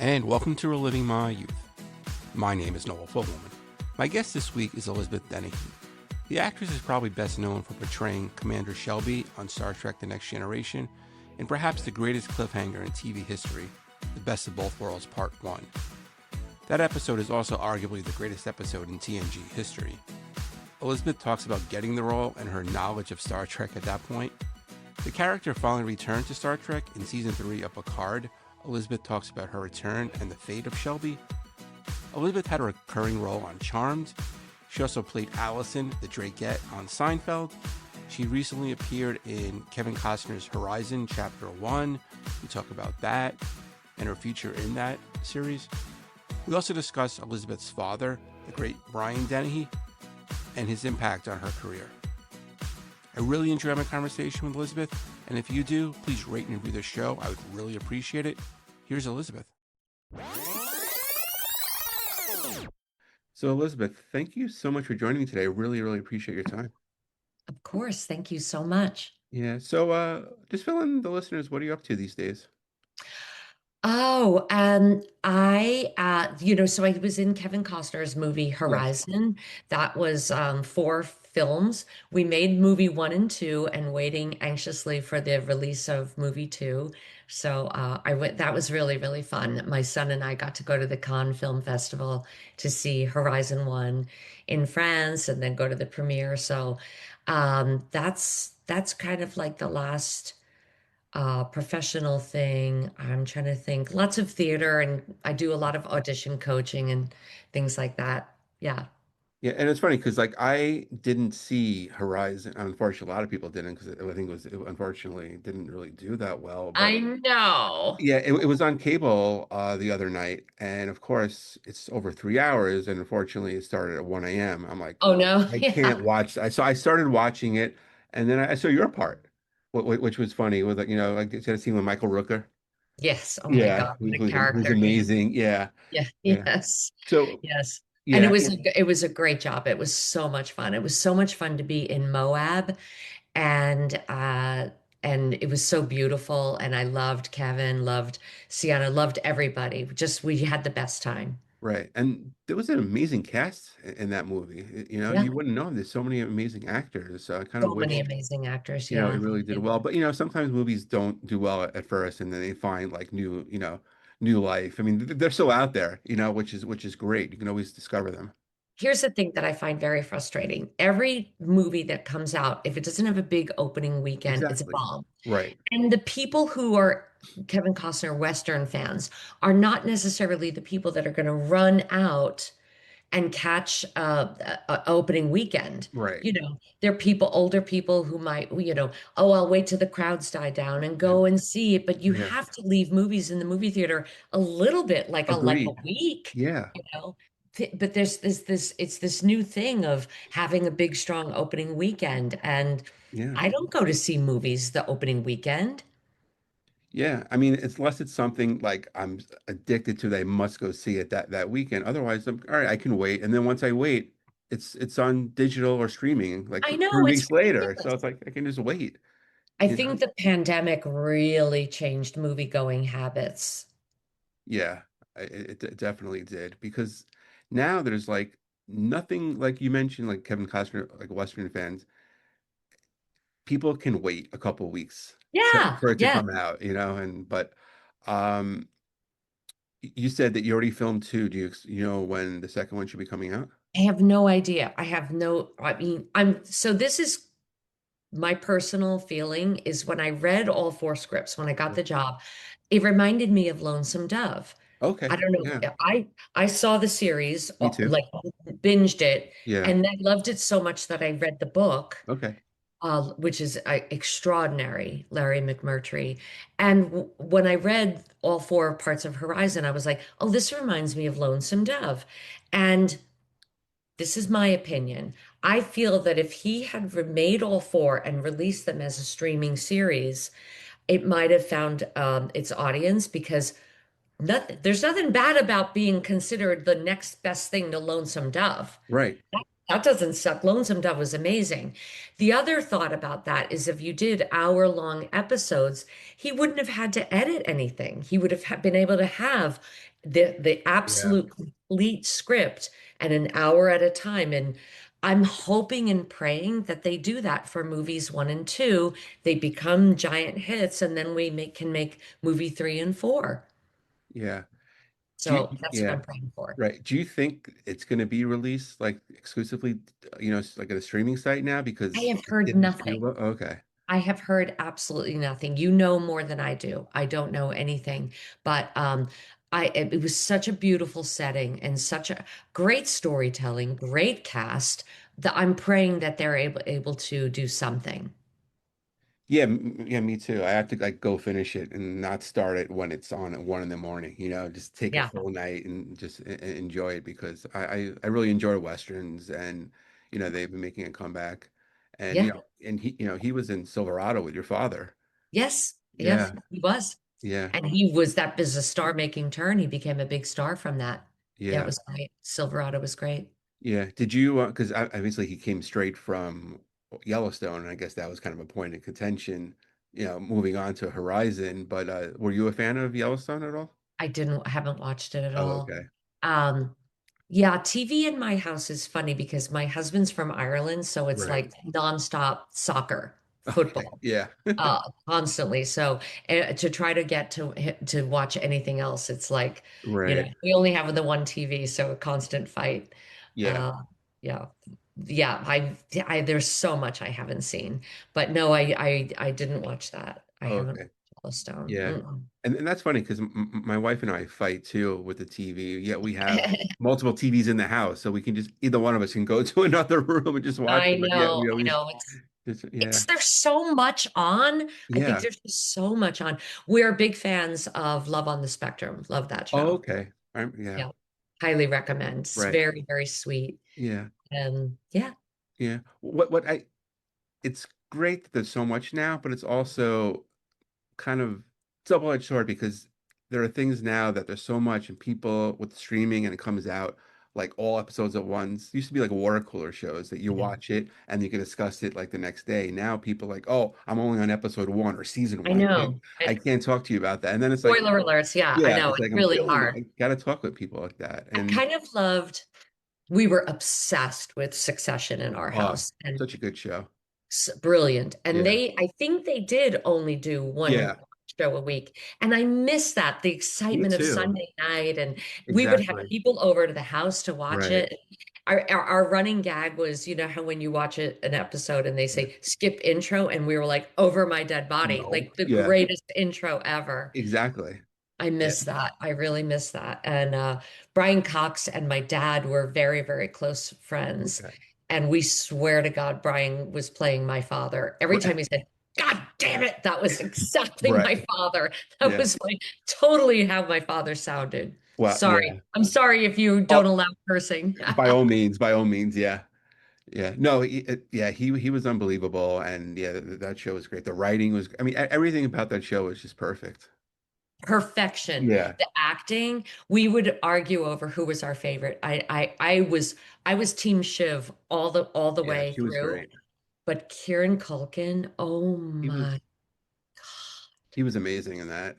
and welcome to Reliving My Youth. My name is Noel. My guest this week is Elizabeth Dennehy. The actress is probably best known for portraying Commander Shelby on Star Trek The Next Generation, and perhaps the greatest cliffhanger in TV history, The Best of Both Worlds Part 1. That episode is also arguably the greatest episode in TNG history. Elizabeth talks about getting the role and her knowledge of Star Trek at that point. The character finally returned to Star Trek in Season 3 of Picard. Elizabeth talks about her return and the fate of Shelby. Elizabeth had a recurring role on Charmed. She also played Allison, the Drakette, on Seinfeld. She recently appeared in Kevin Costner's Horizon Chapter 1. We talk about that and her future in that series. We also discuss Elizabeth's father, the great Brian Dennehy, and his impact on her career. I really enjoyed my conversation with Elizabeth, and if you do, please rate and review the show. I would really appreciate it. Here's Elizabeth. So Elizabeth, thank you so much for joining me today. I really, really appreciate your time. Of course. Thank you so much. Yeah, so just fill in the listeners, what are you up to these days? So I was in Kevin Costner's movie Yes. Horizon. That was four films. We made movie one and two and waiting anxiously for the release of movie two. So I went, that was really, really fun. My son and I got to go to the Cannes Film Festival to see Horizon one in France and then go to the premiere. So that's kind of like the last professional thing. I'm trying to think. Lots of theater, and I do a lot of audition coaching and things like that. Yeah. Yeah, and it's funny because like I didn't see Horizon. Unfortunately, a lot of people didn't because I think it unfortunately didn't really do that well. But I know. yeah, it was on cable the other night, and of course it's over 3 hours, and unfortunately it started at 1 a.m. I'm like, Oh no. I can't Yeah. watch. So I started watching it, and then I saw your part, which was funny. With like like you said, a scene with Michael Rooker. Yes. Oh my Yeah, God, what a who's character he. amazing. Yeah, Yeah. yeah. Yes. So Yes. And yeah, it was a great job. It was so much fun. It was so much fun to be in Moab and and it was so beautiful and I loved Kevin, loved Sienna, loved everybody. Just we had the best time. right. And there was an amazing cast in that movie. Yeah. You wouldn't know there's so many amazing actors. So I kind of So many wish, amazing actors. it Yeah. really did well. But sometimes movies don't do well at first, and then they find like new life. I mean, they're still out there, which is great. You can always discover them. Here's the thing that I find very frustrating. Every movie that comes out, if it doesn't have a big opening weekend, it's a Exactly. bomb. Right. And the people who are Kevin Costner Western fans are not necessarily the people that are going to run out and catch a opening weekend. Right. They're people, older people who might, oh, I'll wait till the crowds die down and Yeah. go and see it. But you Yeah. have to leave movies in the movie theater a little bit, like a Agreed. week, Yeah. you know. But there's this it's this new thing of having a big, strong opening weekend. And Yeah. I don't go to see movies the opening weekend. Yeah, I mean, unless it's something like I'm addicted to that I must go see it that weekend. Otherwise, I'm all right, I can wait. And then once I wait, it's on digital or streaming like I three know it's weeks later. So ridiculous. it's like I can just wait, I you know? think the pandemic really changed movie-going habits. Yeah, it definitely did because now there's like nothing like you mentioned, like Kevin Costner, like Western fans, people can wait a couple weeks Yeah, for it to yeah. come out, and but um you said that you already filmed two. Do you know when the second one should be coming out? I have no idea. I mean, so this is my personal feeling is when I read all four scripts, when I got Yeah. the job, it reminded me of Lonesome Dove. I Okay. don't know. Yeah. I saw the series, Me too. like binged it, Yeah. and I loved it so much that I read the book, Okay. which is extraordinary, Larry McMurtry. And when I read all four parts of Horizon, I was like, oh, this reminds me of Lonesome Dove. And this is my opinion. I feel that if he had remade all four and released them as a streaming series, it might have found its audience because there's nothing bad about being considered the next best thing to Lonesome Dove. Right. That doesn't suck. Lonesome Dove was amazing. The other thought about that is if you did hour-long episodes, he wouldn't have had to edit anything. He would have been able to have the Yeah. absolute complete script and an hour at a time. And I'm hoping and praying that they do that for movies one and two. They become giant hits, and then we can make movie three and four. Yeah. Do you, So that's what yeah, I'm praying for. right. Do you think it's going to be released like exclusively, like at a streaming site now I because have it heard didn't do nothing. well? Okay. I have heard absolutely nothing. You know more than I do. I don't know anything, but it was such a beautiful setting and such a great storytelling, great cast that I'm praying that they're able to do something. Yeah, yeah, me too. I have to like go finish it and not start it when it's on at 1 in the morning, just take a Yeah, full night and just enjoy it because I really enjoy Westerns and they've been making a comeback and yeah, he was in Silverado with your father. yes, yes, Yeah, he was, yeah, and he was that was a star-making turn. He became a big star from that. Yeah, it yeah. was great. Silverado was great. Yeah. Did you, because obviously he came straight from Yellowstone, and I guess that was kind of a point of contention, moving on to Horizon. But were you a fan of Yellowstone at all? Haven't watched it at Oh, all. okay. Um, yeah, TV in my house is funny because my husband's from Ireland, so it's Right. like nonstop soccer, Okay. football, Yeah. constantly. So to try to get to watch anything else, it's like, Right. we only have the one TV, so a constant fight. Yeah. Uh, yeah, yeah. I there's so much I haven't seen, but no, I didn't watch that. I Oh, haven't okay. watched Yellowstone. Yeah. Mm-mm. And that's funny because my wife and I fight too with the TV. Yet we have multiple TVs in the house, so we can just either one of us can go to another room and just watch I them. But yeah, know, we I always know. yeah, There's so much on. I think yeah. there's just so much on. We're big fans of Love on the Spectrum. Love that Oh, show. okay. Yeah. Yeah. Highly recommend. It's Right. very, very sweet. Yeah. And yeah, Yeah. What I it's great that there's so much now, but it's also kind of double-edged sword because there are things now that there's so much and people with streaming and it comes out like all episodes at once. It used to be like water cooler shows that you yeah. watch it and you can discuss it like the next day. Now people are like, oh, I'm only on episode one or season I one. know. I can't talk to you about that. And then it's like, Spoiler alerts. Yeah, I yeah, know. it's It's like I'm really killing it. hard. I gotta talk with people like that. I And kind of loved, we were obsessed with Succession in our oh, house. And such a good show. brilliant. And Yeah. I think they did only do one Yeah. show a week. And I miss that, the Me excitement of too. Sunday night. And we would have Exactly. people over to the house to watch Right. it. Our running gag was, how when you watch an episode and they say skip intro, and we were like, over my dead body, No. like the Yeah. greatest intro ever. Exactly. I Yeah. miss that. I really miss that. And Brian Cox and my dad were very, very close friends. Okay. And we swear to God, Brian was playing my father. Every time he said, God damn it, that was exactly Right. my father. That Yeah. was totally how my father sounded. Well, Sorry. yeah. I'm sorry if you don't Oh, allow cursing. by all means, by all means. Yeah. Yeah. No, yeah, he was unbelievable. And yeah, that show was great. The writing was, I mean, everything about that show was just perfect. Perfection. Yeah. The acting, we would argue over who was our favorite. I was Team Shiv all the Yeah. way She was through. great. But Kieran Culkin, oh He was, my, he was amazing in that.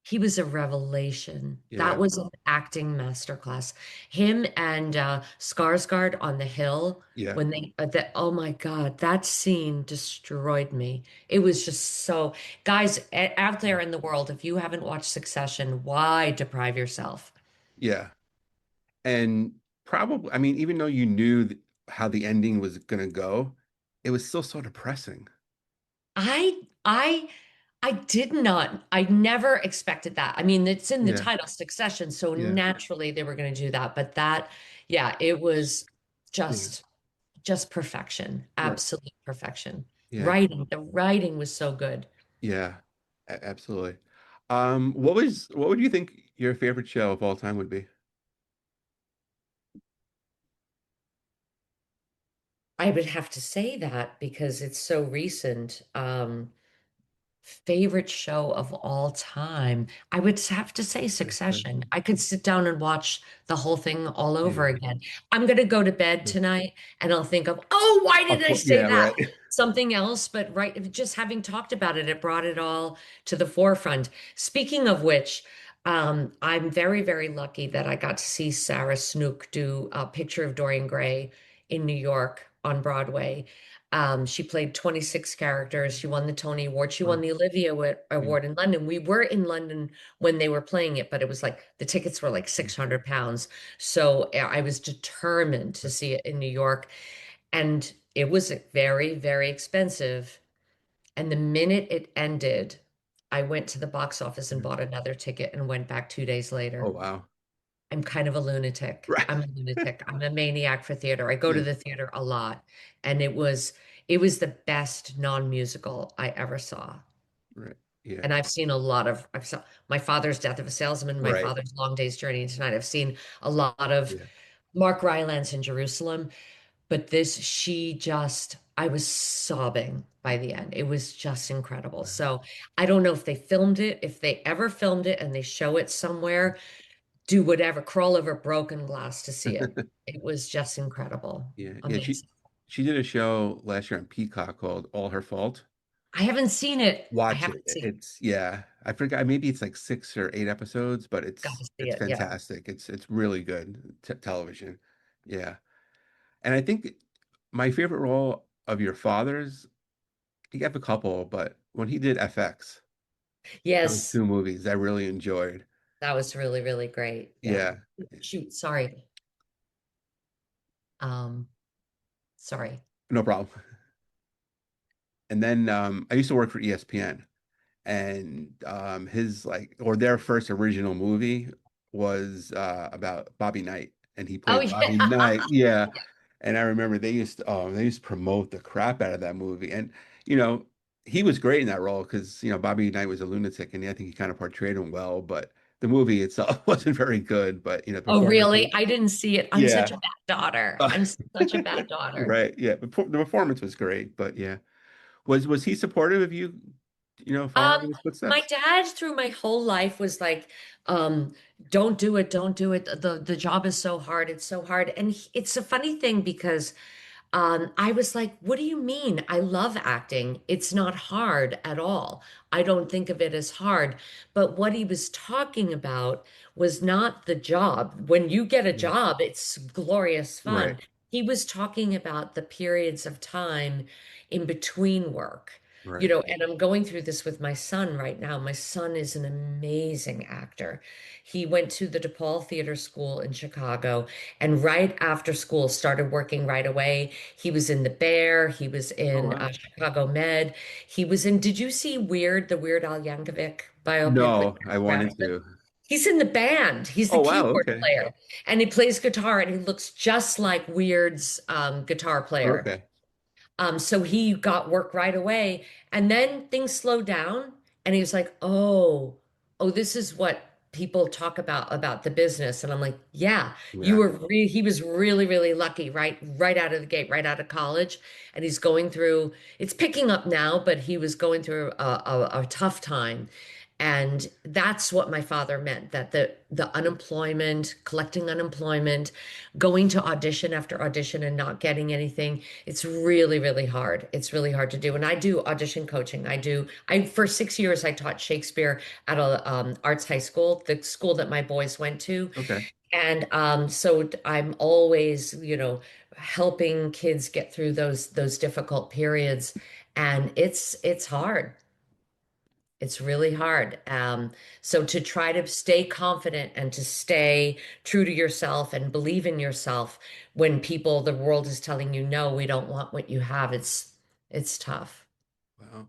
he was a revelation. That Yeah. was an acting masterclass. Him and Skarsgård on the hill Yeah. when oh my God, that scene destroyed me. It was just so, guys out there in the world, if you haven't watched Succession, why deprive yourself? Yeah. And probably, I mean, even though you knew how the ending was going to go, it was still so depressing. I I I never expected that. I mean, it's in the Yeah. title Succession, so Yeah. naturally they were going to do that. But that, yeah, it was Yeah. just just perfection, Right. absolute perfection. Yeah. The writing was so good. Yeah. Absolutely. What would you think your favorite show of all time would be? I would have to say that because it's so recent. Favorite show of all time. I would have to say Succession. I could sit down and watch the whole thing all over Yeah. again. I'm going to go to bed tonight and I'll think of, oh, why did I say Yeah, that? right. Something else, but right, just having talked about it, it brought it all to the forefront. Speaking of which, I'm very, very lucky that I got to see Sarah Snook do a Picture of Dorian Gray in New York on Broadway. She played 26 characters. She won the Tony Award. She won Wow. the Olivia Yeah. Award in London. We were in London when they were playing it, but it was like the tickets were like Yeah. 600 pounds. So I was determined to see it in New York. And it was very, very expensive. And the minute it ended, I went to the box office and Yeah. bought another ticket and went back 2 days Oh, later. wow. I'm kind of a lunatic. Right. I'm a lunatic. I'm a maniac for theater. I go to Yeah. the theater a lot, and it was the best non-musical I ever saw. Right. Yeah. And I've saw My Father's Death of a Salesman, My Right. Father's Long Day's Journey into Night. I've seen a lot of Yeah. Mark Rylance in Jerusalem. But I was sobbing by the end. It was just incredible. Wow. So I don't know if they filmed it, if they ever filmed it and they show it somewhere, do whatever, crawl over broken glass to see it. It was just incredible. Yeah. Yeah. She Amazing. she did a show last year on Peacock called All Her Fault. I haven't seen it. I Watch it. haven't seen it. It's yeah. I forgot. Maybe it's like 6 or 8 episodes, but Got to see it's it. Yeah. fantastic. It's really good television. Yeah. And I think my favorite role of your father's, he have a couple, but when he did FX, those Yes, two movies I really enjoyed. that was really, really great. Yeah. Yeah, Shoot, sorry. Um, Sorry. no problem. And then I used to work for ESPN, and his like or their first original movie was about Bobby Knight, and he Oh played yeah. Bobby Knight. Yeah, and I remember they used to promote the crap out of that movie, and you know he was great in that role because Bobby Knight was a lunatic, and I think he kind of portrayed him well, but the movie itself wasn't very good. But Oh, performances, really? I didn't see it. I'm such yeah, a bad daughter. I'm such a bad daughter. right, yeah, the performance was great, but yeah, was he supportive of you, following Um, his my footsteps? dad through my whole life was like, um, don't do it, don't do it. The job is so hard, it's so hard. And it's a funny thing because I was like, what do you mean? I love acting. It's not hard at all. I don't think of it as hard. But what he was talking about was not the job. When you get a Yeah. job, it's glorious Right, fun. He was talking about the periods of time in between work. right. And I'm going through this with my son right now. My son is an amazing actor. He went to the DePaul Theater School in Chicago and right after school started working right away. He was in The Bear. He was Oh in wow. Chicago Med. He was in, did you see the Weird Al Yankovic biopic with No, I Brad wanted Pitt? to. He's in the band. He's the Oh wow, keyboard okay. player and he plays guitar and he looks just like Weird's guitar player. Okay. So he got work right away. And then things slowed down and he was like, oh, this is what people talk about the business. And I'm like, yeah, Yeah. he was really, really lucky, right out of the gate, right out of college. And he's going through, it's picking up now, but he was going through a tough time. And that's what my father meant, that the unemployment, collecting unemployment, going to audition after audition and not getting anything, it's really, really hard. It's really hard to do. And I do audition coaching. I for 6 years I taught Shakespeare at a arts high school, the school that my boys went to. Okay. And so I'm always, helping kids get through those difficult periods. And it's hard. It's really hard. So to try to stay confident and to stay true to yourself and believe in yourself when the world is telling you, no, we don't want what you have, it's tough. Wow.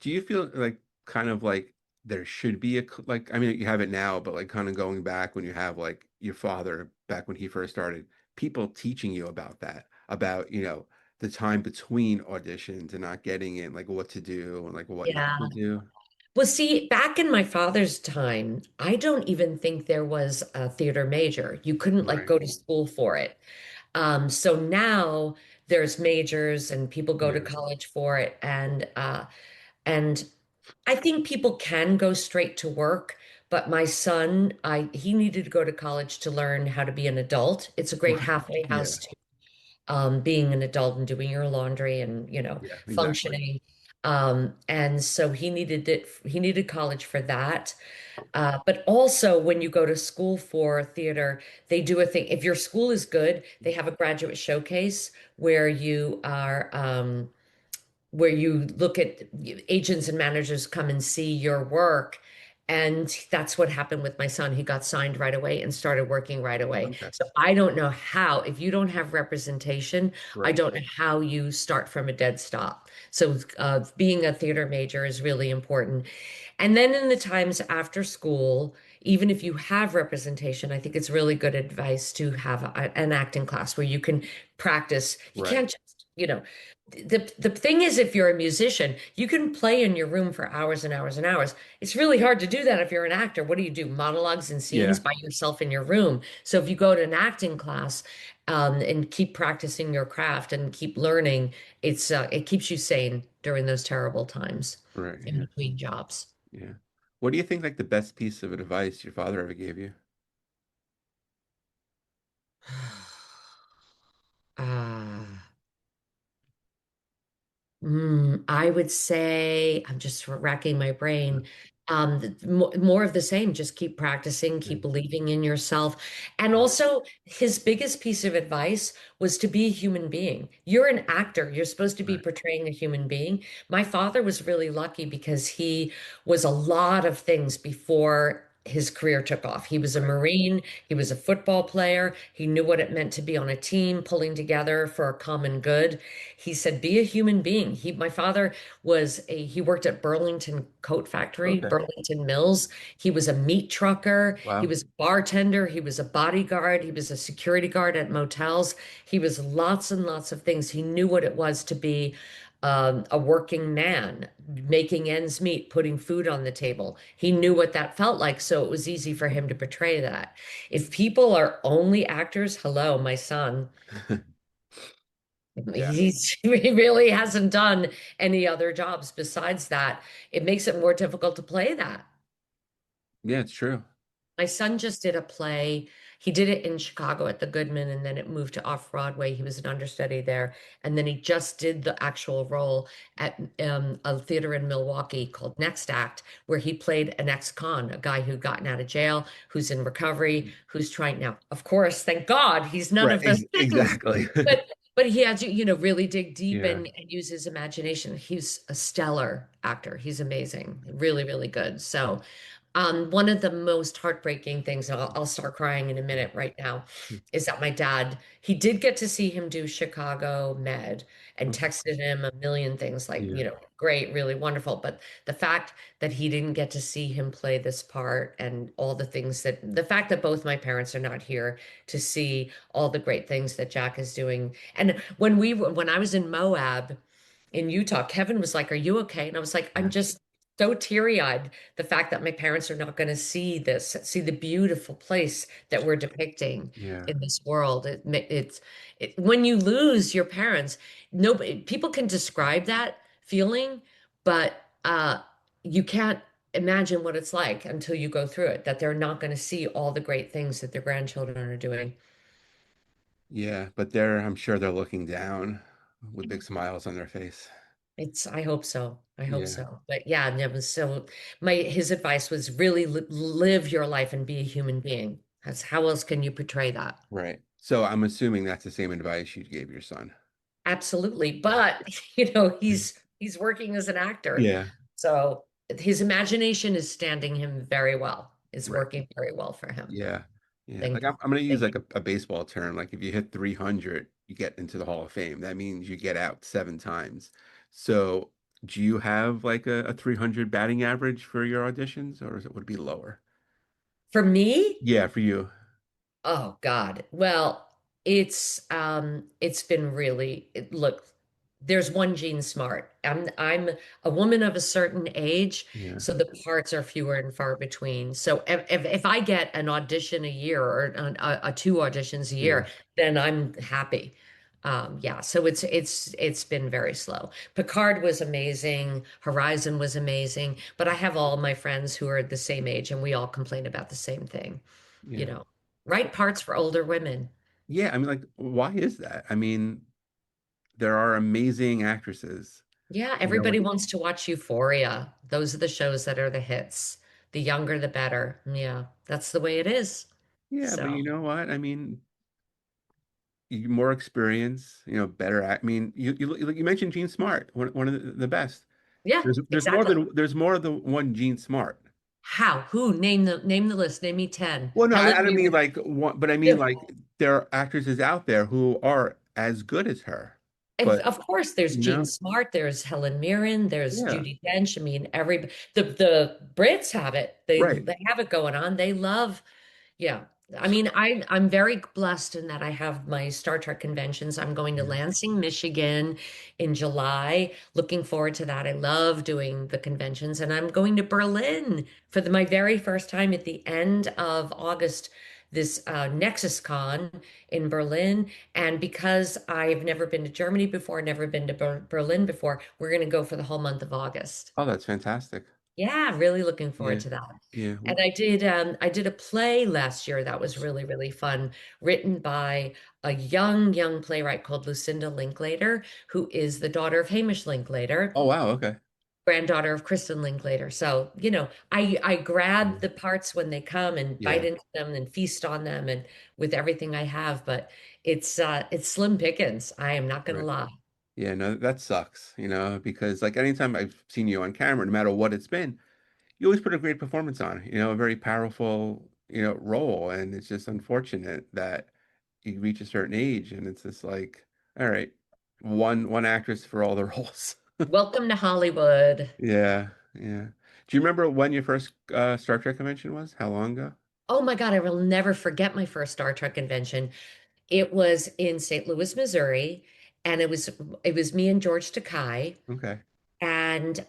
Do you feel like kind of like there should be like I mean you have it now, but like kind of going back when you have like your father back when he first started, people teaching you about that, about, the time between auditions and not getting in, like what to do and like what not Yeah. to do. Well, see, back in my father's time, I don't even think there was a theater major. You couldn't like Right. go to school for it. So now there's majors and people go to Yeah. college for it. And I think people can go straight to work, but my son, he needed to go to college to learn how to be an adult. It's a great Right. halfway Yeah. house to being an adult and doing your laundry and Yeah, exactly. functioning. And so he needed college for that. But also, when you go to school for theater, they do a thing. If your school is good, they have a graduate showcase where you look at agents and managers come and see your work. And that's what happened with my son. He got signed right away and started working right away. Okay. So I don't know how, if you don't have representation, I Right. don't know how you start from a dead stop. So being a theater major is really important. And then in the times after school, even if you have representation, I think it's really good advice to have an acting class where you can practice. You Right. can't just, the thing is, if you're a musician, you can play in your room for hours and hours and hours. It's really hard to do that if you're an actor. What do? Monologues and scenes Yeah. by yourself in your room. So if you go to an acting class, and keep practicing your craft and keep learning, it keeps you sane during those terrible times Right. in Yeah. between jobs. Yeah. What do you think like the best piece of advice your father ever gave you? Ah. I would say I'm just racking my brain. More of the same. Just keep practicing, Yeah. keep believing in yourself. And also, his biggest piece of advice was to be a human being. You're an actor. You're supposed to be Right. portraying a human being. My father was really lucky because he was a lot of things before his career took off. He was a Right. Marine, he was a football player, he knew what it meant to be on a team, pulling together for a common good. He said, be a human being. My father he worked at Burlington Coat Factory, Okay. Burlington Mills. He was a meat trucker. He Wow. was a bartender. He was a bodyguard. He was a security guard at motels. He was lots and lots of things. He knew what it was to be a working man, making ends meet, putting food on the table. He knew what that felt like, so it was easy for him to portray that. If people are only actors, hello, my son. Yeah. He really hasn't done any other jobs besides that. It makes it more difficult to play that. Yeah, it's true. My son just did a play. He did it in Chicago at the Goodman, and then it moved to off Broadway. He was an understudy there, and then he just did the actual role at a theater in Milwaukee called Next Act, where he played an ex-con, a guy who'd gotten out of jail, who's in recovery, who's trying now. Of course, thank God, he's none Right. of those things, Exactly. but he had to, really dig deep Yeah. and use his imagination. He's a stellar actor. He's amazing, really, really good. So. One of the most heartbreaking things, and I'll start crying in a minute right now, is that my dad, he did get to see him do Chicago Med and Okay. texted him a million things like, Yeah. great, really wonderful. But the fact that he didn't get to see him play this part and all the fact that both my parents are not here to see all the great things that Jack is doing. And when I was in Moab, in Utah, Kevin was like, "Are you okay?" And I was like, "I'm Yeah. just so teary-eyed. The fact that my parents are not going to see this, see the beautiful place that we're depicting Yeah. in this world. When you lose your parents, nobody, people can describe that feeling, but you can't imagine what it's like until you go through it, that they're not going to see all the great things that their grandchildren are doing. Yeah. But I'm sure they're looking down with big smiles on their face. I hope so. I hope Yeah. so. But yeah, his advice was really live your life and be a human being. That's how else can you portray that? Right. So I'm assuming that's the same advice you gave your son. Absolutely. Yeah. But, he's working as an actor. Yeah. So his imagination is standing him very well, is Right. working very well for him. Yeah. Yeah. Thank Like you. I'm going to use Thank like you. a baseball term. Like if you hit 300, you get into the Hall of Fame. That means you get out 7 times. So do you have like a 300 batting average for your auditions, or would it be lower? For me, Yeah, for you. oh God. Well, it's been look, there's one gene smart. I'm a woman of a certain age, Yeah. so the parts are fewer and far between. So if I get an audition a year or a two auditions a Yeah. year, then I'm happy. Yeah, so it's been very slow. Picard was amazing, Horizon was amazing, but I have all my friends who are the same age and we all complain about the same thing you Yeah. know, write parts for older women. Yeah. I mean, like, why is that? I mean, there are amazing actresses. Yeah, You know, everybody wants to watch Euphoria. Those are the shows that are the hits. The younger, the better. Yeah, that's the way it is. yeah, but you So, know what? I mean, more experience, better act. I mean, you mentioned Gene Smart, one of the best. yeah, exactly. There's more than one Gene Smart. How? Who? Name the list. Name me 10. Well, no, Helen I don't mean Mirren. like one, but I mean Yeah. like there are actresses out there who are as good as her. And But of course, there's you Jean know, Smart, there's Helen Mirren, there's yeah, Judi Dench. I mean, the Brits have it. They right. they have it going on. They love. Yeah. I mean, I'm very blessed in that I have my Star Trek conventions. I'm going to Yeah. Lansing, Michigan in July. Looking forward to that. I love doing the conventions. And I'm going to Berlin for my very first time at the end of August, this Nexus Con in Berlin. And because I've never been to Germany before, never been to Berlin before, we're going to go for the whole month of August. Oh, that's fantastic. Yeah, really looking forward Yeah. to that. Yeah. And I did a play last year that was really, really fun, written by a young playwright called Lucinda Linklater, who is the daughter of Hamish Linklater, Oh, wow. Okay. granddaughter of Kristen Linklater. So, I grab Yeah. the parts when they come and bite Yeah. into them and feast on them and with everything I have, but it's slim pickings. I am not gonna Right. lie. Yeah, no, that sucks, because like anytime I've seen you on camera, no matter what it's been, you always put a great performance on, a very powerful, role. And it's just unfortunate that you reach a certain age and it's just like, all right, one actress for all the roles. Welcome to Hollywood. Yeah, yeah. Do you remember when your first Star Trek convention was? How long ago? Oh my God, I will never forget my first Star Trek convention. It was in St. Louis, Missouri, and it was me and George Takei, Okay. and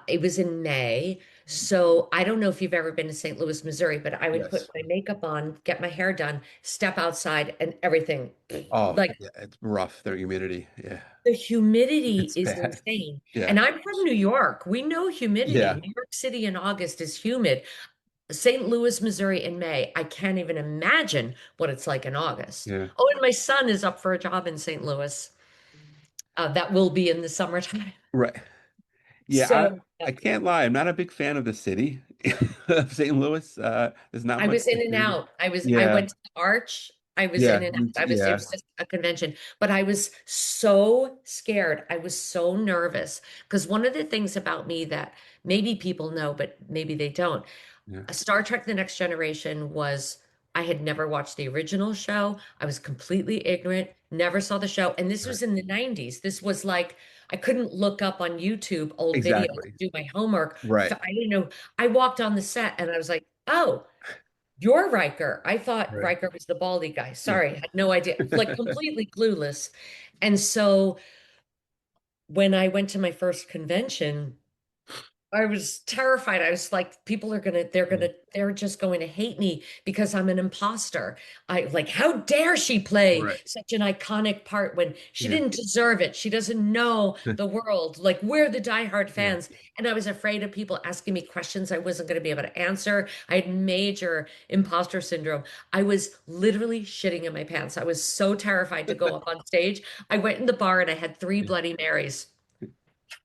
it was in May. So I don't know if you've ever been to St. Louis, Missouri, but I would put Yes. my makeup on, get my hair done, step outside, and everything Oh, like yeah, it's rough, the humidity. Yeah. the humidity It's is bad. insane. Yeah. And I'm from New York. We know humidity. Yeah. New York City in August is humid. St. Louis, Missouri in May. I can't even imagine what it's like in August. Yeah. Oh, and my son is up for a job in St. Louis. That will be in the summertime. Right. Yeah, So I can't lie. I'm not a big fan of the city of St. Louis. There's not I much was in to and do. out. I Yeah. went to the Arch. I was in Yeah. and out. It Yeah. was just a convention, but I was so scared. I was so nervous because one of the things about me that maybe people know, but maybe they don't, Yeah. Star Trek: The Next Generation was, I had never watched the original show. I was completely ignorant, never saw the show. And this Right. was in the 90s. This was like, I couldn't look up on YouTube old videos to Exactly. do my homework. Right. I didn't know. I walked on the set and I was like, oh, you're Riker. I thought Right. Riker was the baldy guy. Yeah. Sorry, had no idea. Like completely clueless. And so when I went to my first convention, I was terrified. I was like, people are gonna, Yeah. they're just going to hate me because I'm an imposter. I like, how dare she play Right. such an iconic part when she Yeah. didn't deserve it? She doesn't know the world. Like, we're the diehard Yeah. fans. And I was afraid of people asking me questions I wasn't going to be able to answer. I had major imposter syndrome. I was literally shitting in my pants. I was so terrified to go up on stage. I went in the bar and I had three Yeah. Bloody Marys.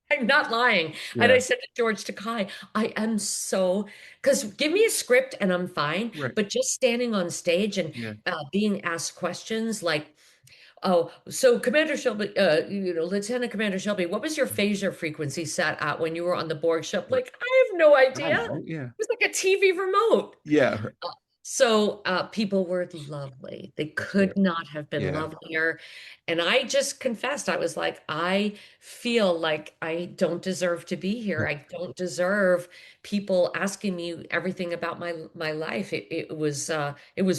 I'm not lying. And Yeah. I said to George Takai, I am so, because give me a script and I'm fine. Right. But just standing on stage and Yeah. being asked questions like, oh, so Commander Shelby, Lieutenant Commander Shelby, what was your phaser frequency set at when you were on the Borg ship? Right. Like, I have no I don't idea. know. Yeah. It was like a TV remote. Yeah. So people were lovely. They That's could good. not have been Yeah. lovelier. And I just confessed, I was like, I feel like I don't deserve to be here. I don't deserve people asking me everything about my life. It was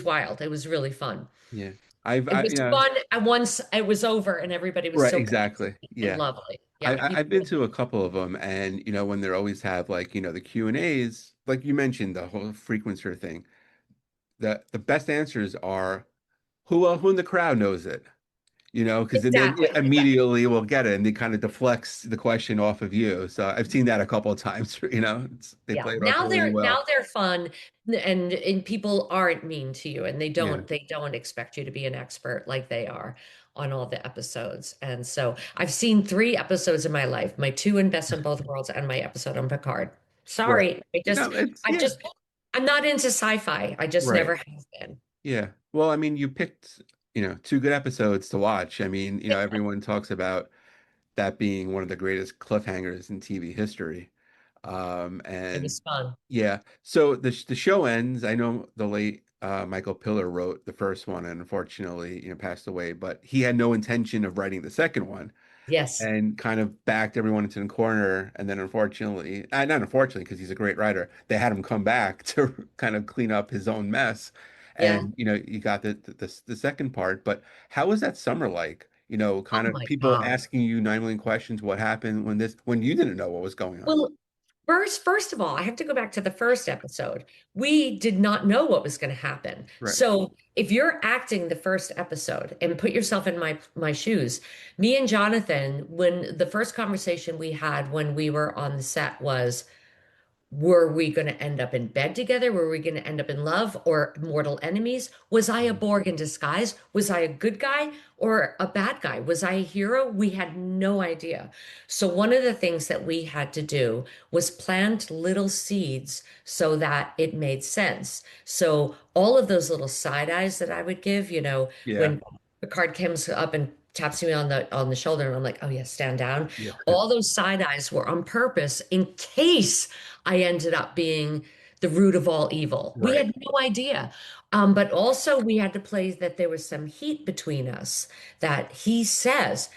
wild. It was really fun. Yeah. It was Yeah. fun once it was over and everybody was Right. so Exactly. kind and Yeah. lovely. Yeah, I've people. been to a couple of them, and when they always have like the Q&As, like you mentioned, the whole frequencer thing. The best answers are who in the crowd knows it, because then Exactly. Exactly. immediately we'll get it, and it kind of deflects the question off of you. So I've seen that a couple of times. They Yeah. play it off Now really they're well. now they're fun and people aren't mean to you and they Yeah. don't they don't expect you to be an expert like they are on all the episodes. And so I've seen three episodes in my life, my two in Best in Both Worlds and my episode on Picard. Right. Sorry, No, it's I yeah, just, I'm not into sci-fi. I just right. never have been. Yeah. Well, I mean, you picked, two good episodes to watch. I mean, everyone talks about that being one of the greatest cliffhangers in TV history. It And was fun. yeah, so the show ends. I know the late Michael Piller wrote the first one and unfortunately, passed away, but he had no intention of writing the second one Yes. and kind of backed everyone into the corner. And then unfortunately, not unfortunately, because he's a great writer, they had him come back to kind of clean up his own mess. Yeah. And you got the second part. But how was that summer like? Oh Kind of my people God. asking you 9 million questions. What happened when you didn't know what was going on? Well, first of all, I have to go back to the first episode. We did not know what was going to happen. Right. So if you're acting the first episode and put yourself in my shoes, me and Jonathan, when the first conversation we had when we were on the set was, were we going to end up in bed together? Were we going to end up in love or mortal enemies? Was I a Mhm. Borg in disguise? Was I a good guy or a bad guy? Was I a hero? We had no idea. So, one of the things that we had to do was plant little seeds so that it made sense. So, all of those little side eyes that I would give, Yeah. when Picard comes up and taps me on the shoulder, and I'm like, oh, yeah, stand down. Yeah. All those side eyes were on purpose in case I ended up being the root of all evil. We Right. had no idea. But also, we had to play that there was some heat between us. That he says,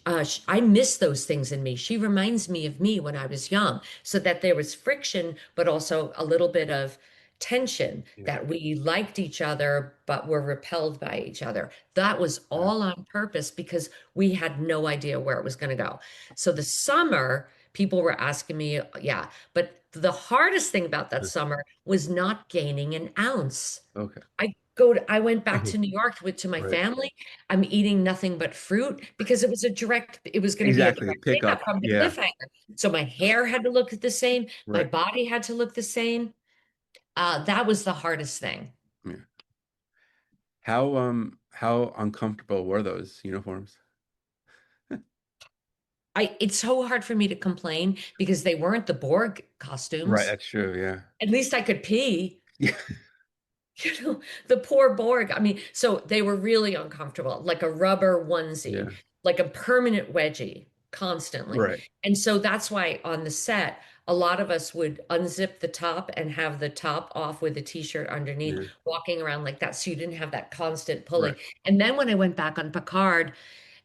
I miss those things in me. She reminds me of me when I was young. So that there was friction, but also a little bit of tension Yeah. that we liked each other, but were repelled by each other. That was Yeah. all on purpose because we had no idea where it was going to go. So the summer, people were asking me, yeah, but the hardest thing about that summer was not gaining an ounce. Okay. I went back to New York to my Right. family. I'm eating nothing but fruit because it was going to be a Exactly. direct Pick pickup up. from the Yeah. cliffhanger. So my hair had to look the same, my Right. body had to look the same. That was the hardest thing. Yeah. How uncomfortable were those uniforms? It's so hard for me to complain because they weren't the Borg Right, costumes. that's true, yeah. At least I could pee. Yeah. The poor Borg. I mean, so they were really uncomfortable, like a rubber onesie, Yeah. like a permanent wedgie constantly. Right. And so that's why on the set, a lot of us would unzip the top and have the top off with a t-shirt underneath, Yeah. walking around like that. So you didn't have that constant Right. pulling. And then when I went back on Picard,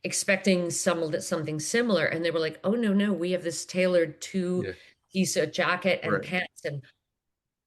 expecting something similar, and they were like, "Oh no, no, we have this tailored two Yeah. piece of jacket and Right. pants." And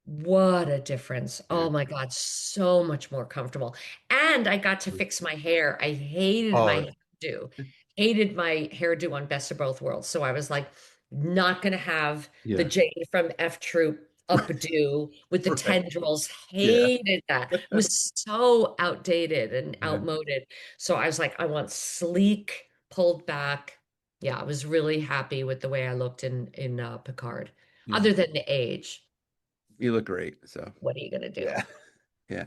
what a difference. Yeah. Oh my God, so much more comfortable. And I got to fix my hair. I hated Oh, my hairdo, hated my hairdo on Best of Both Worlds. So I was like, not going to have the yeah. Jane from F Troop updo with the Right. tendrils. Yeah. Hated that. It was so outdated and Yeah. outmoded. So I was like, I want sleek, pulled back. Yeah, I was really happy with the way I looked in Picard, Yeah. other than the age. You look great, so What are you gonna do? yeah. Yeah.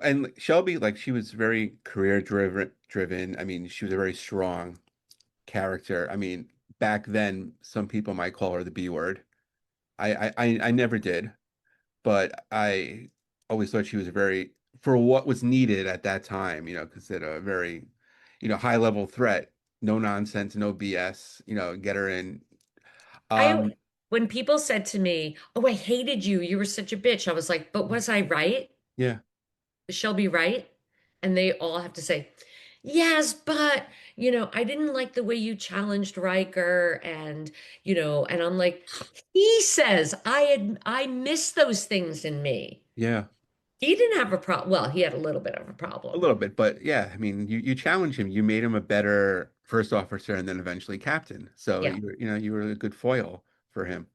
And like, Shelby, like she was very career driven. I mean, she was a very strong character. I mean, back then, some people might call her the B word. I never did, but I always thought she was a very, for what was needed at that time, consider a very, high level threat. No nonsense, no BS, get her in. I Um, When people said to me, "Oh, I hated you. You were such a bitch." I was like, "But was I right? yeah, Was Shelby right?" And they all have to say, "Yes, but, I didn't like the way you challenged Riker and I'm like, "He says I miss those things in me." yeah. He didn't have a problem. Well, he had a little bit of a A problem. little bit, but yeah, I mean, you challenged him. You made him a better first officer and then eventually captain. So Yeah, you were a good foil for him,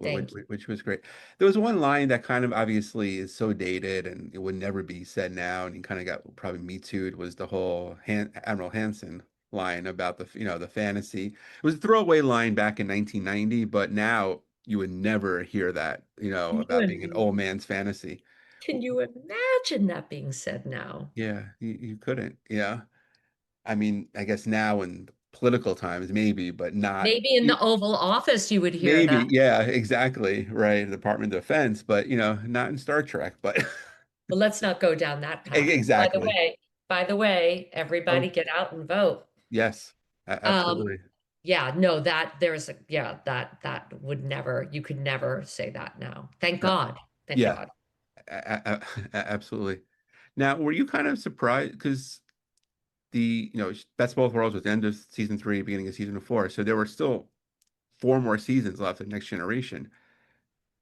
thank you. which was great. There was one line that kind of obviously is so dated and it would never be said now, and he kind of got probably Me Too'd was the whole Admiral Hansen line about the fantasy. It was a throwaway line back in 1990, but now you would never hear that, about being an old man's fantasy. Can you imagine that being said now? Yeah, you couldn't. Yeah. I mean, I guess now in political times, maybe, but not. Maybe in the Oval Office you would hear Maybe, that. yeah, exactly, right. Department of Defense, but not in Star Trek, but But let's not go down that path. exactly. By the way, everybody Oh, get out and vote. yes, Um, absolutely. yeah, no, that there's a yeah, that would never, you could never say that now. Thank Uh, God. Thank yeah, God. absolutely. Now, were you kind of surprised because Best of Both Worlds was the end of season three, beginning of season four, so there were still four more seasons left of Next Generation.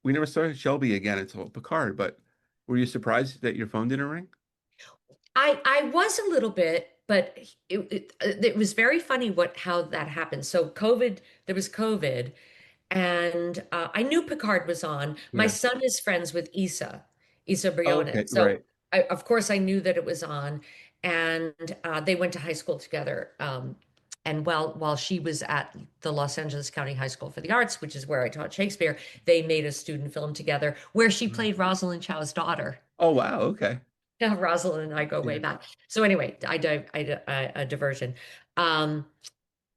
We never saw Shelby again until Picard, but were you surprised that your phone didn't ring? I was a little bit, but it was very funny what how that happened. So COVID, there was COVID, and I knew Picard was on. My Yeah. son is friends with Isa Oh, Briones. okay, So right. of course I knew that it was on, and they went to high school together. And while she was at the Los Angeles County High School for the Arts, which is where I taught Shakespeare, they made a student film together where she played Rosalind Chow's daughter. Oh, wow. Okay. Yeah, Rosalind and I go way Yeah. back. So anyway, a diversion. Um,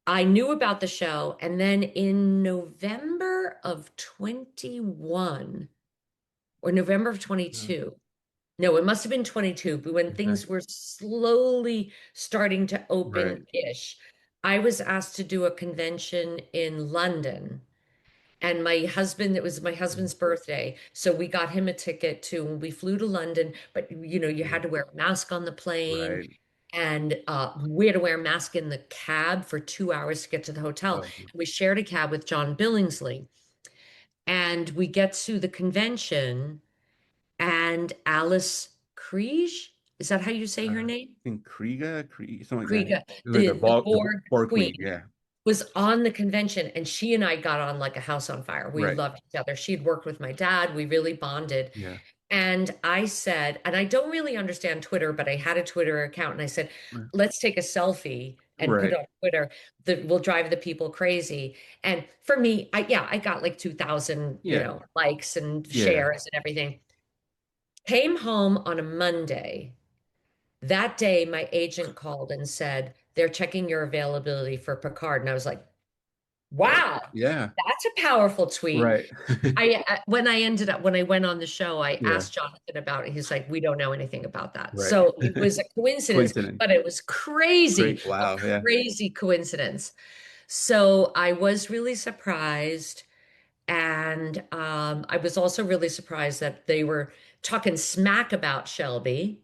I knew about the show, and then in November of 21 or November of Yeah. 22, no, it must have been 22, but when Okay. things were slowly starting to Right. open-ish, I was asked to do a convention in London. And my husband, it was my Mm. husband's birthday. So we got him a ticket to, and we flew to London, but you Yeah. had to wear a mask on the plane Right. and we had to wear a mask in the cab for 2 hours to get to the hotel. Oh, And we shared a cab with John Billingsley. And we get to the convention and Alice Kriege, is that how you say her I name? think Kriega, something like that. Kriege, It was like the The Borg Borg Queen. Queen. Yeah. Was on the convention and she and I got on like a house on fire. We Right. loved each other. She'd worked with my dad. We really bonded. Yeah. And I said, and I don't really understand Twitter, but I had a Twitter account and I said, Right. let's take a selfie and put Right. it on Twitter that will drive the people crazy. And for me, I got like 2,000, Yeah. likes and Yeah. shares and everything. Came home on a Monday. That day, my agent called and said, they're checking your availability for Picard. And I was like, Oh, wow, yeah. that's a powerful tweet. Right. When I went on the show, I Yeah. asked Jonathan about it. He's like, we don't know anything about that. Right. So it was a coincidence, Coincidence. but it was crazy, Great. a Wow. Yeah. crazy coincidence. So I was really surprised. And I was also really surprised that they were talking smack about Shelby,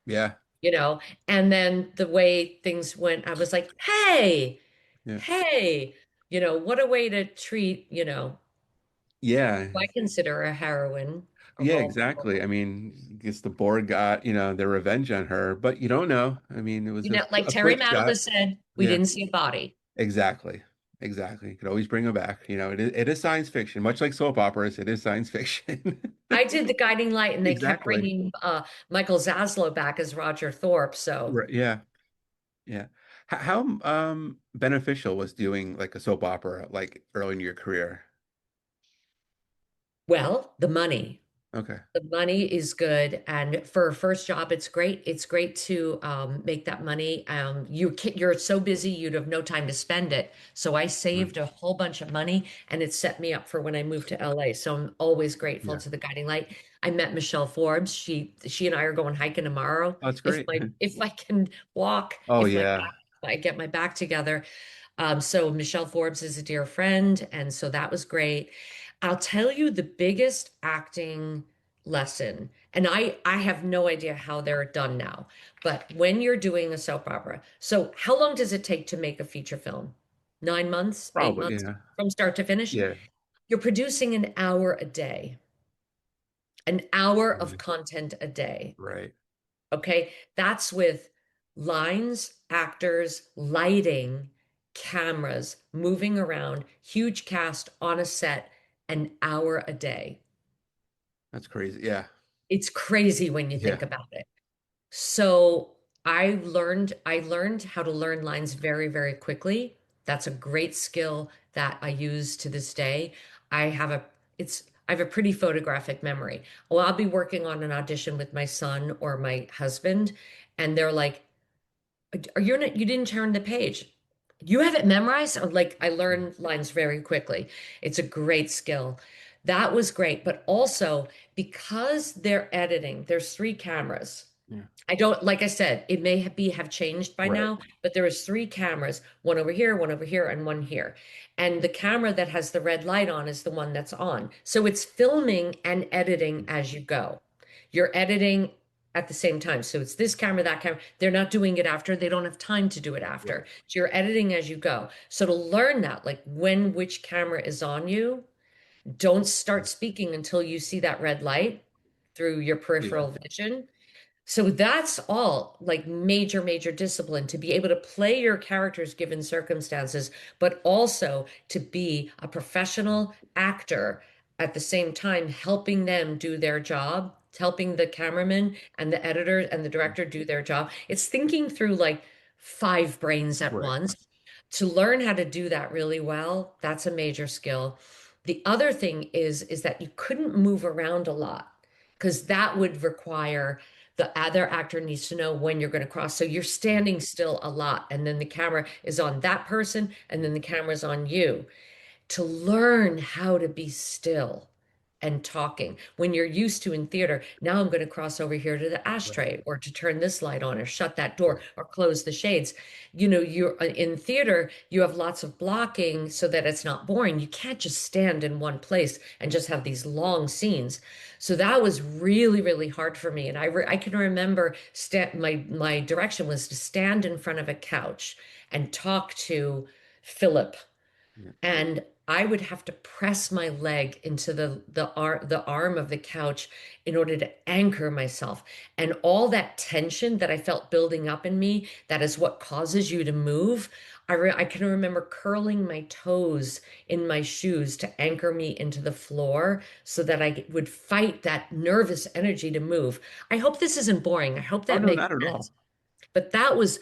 Yeah. you know, and then the way things went, I was like, hey, Yeah. hey, what a way to treat, Yeah. who I consider a heroine of Yeah, all people. exactly. I mean, I guess the Borg got, their revenge on her, but you don't know. I mean, it was Like a Terry quick shot. Matalas said, we Yeah, didn't see a body. exactly. Exactly. You could always bring her back. It is science fiction, much like soap operas. It is science fiction. I did the guiding light and they kept Exactly. bringing Michael Zaslow back as Roger Thorpe. So, Right. Yeah. Yeah. How beneficial was doing like a soap opera like early in your career? well, the money. Okay. The money is good, and for a first job, it's great. It's great to make that money. You're so busy, you'd have no time to spend it. So I Right. saved a whole bunch of money, and it set me up for when I moved to LA. So I'm always grateful Yeah. to the Guiding Light. I met Michelle Forbes. She and I are going hiking tomorrow. Oh, that's If great. my if I can walk, Oh yeah. if I get my back together. So Michelle Forbes is a dear friend, and so that was great. I'll tell you the biggest acting lesson, and I have no idea how they're done now, but when you're doing a soap opera, so how long does it take to make a feature film? 9 months, eight Probably. months Yeah. from start to finish? Yeah. You're producing an hour of Yeah. content a day. Right. Okay, that's with lines, actors, lighting, cameras, moving around, huge cast on a set, an hour a day. That's crazy. Yeah. It's crazy when you Yeah. think about it. So I learned how to learn lines very, very quickly. That's a great skill that I use to this day. I have a I have a pretty photographic memory. Well, I'll be working on an audition with my son or my husband, and they're like, Or you didn't turn the page. You have it memorized. Like I Mm. learn lines very quickly. It's a great skill. That was great. But also because they're editing, there's three cameras. Yeah. I don't, like I said, it may have changed by Right. now, but there is three cameras, one over here, and one here. And the camera that has the red light on is the one that's on. So it's filming and editing Mm. as you go. You're editing at the same time. So it's this camera, that camera. They're not doing it after. They don't have time to do it Right. after. So you're editing as you go. So to learn that, like when which camera is on you, don't start Mm. speaking until you see that red light through your Yeah. peripheral vision. So that's all like major, major discipline to be able to play your characters given circumstances, but also to be a Mm. professional actor at the same time, helping them do their job, helping the cameraman and the editor and the Mm. director do their job. It's thinking through like five brains at Right. once. To learn how to do that really well, that's a major skill. The other thing is that you couldn't move around a lot because that would require the other actor needs to know when you're going to cross. So you're Mm. standing still a lot, and then the camera is on that person, and Mm. then the camera's on you. To learn how to be still and talking when you're used to in theater, now I'm going to cross over here to the Right. ashtray or to turn this light on or shut that door Right. or close the shades. You know, you're in theater, you have lots of blocking so that it's not boring. You can't just stand in one place and just have these long scenes. So that was really, really hard for me. And I can remember my direction was to stand in front of a couch and talk to Philip, Yeah. and I would have to press my leg into the arm of the couch in order to anchor myself. And all that tension that I felt building up in me, that is what causes you to move. I can remember curling my toes in my shoes to anchor me into the floor so that I would fight that nervous energy to move. I hope this isn't boring. I hope Oh that no, makes not at sense. all. But that was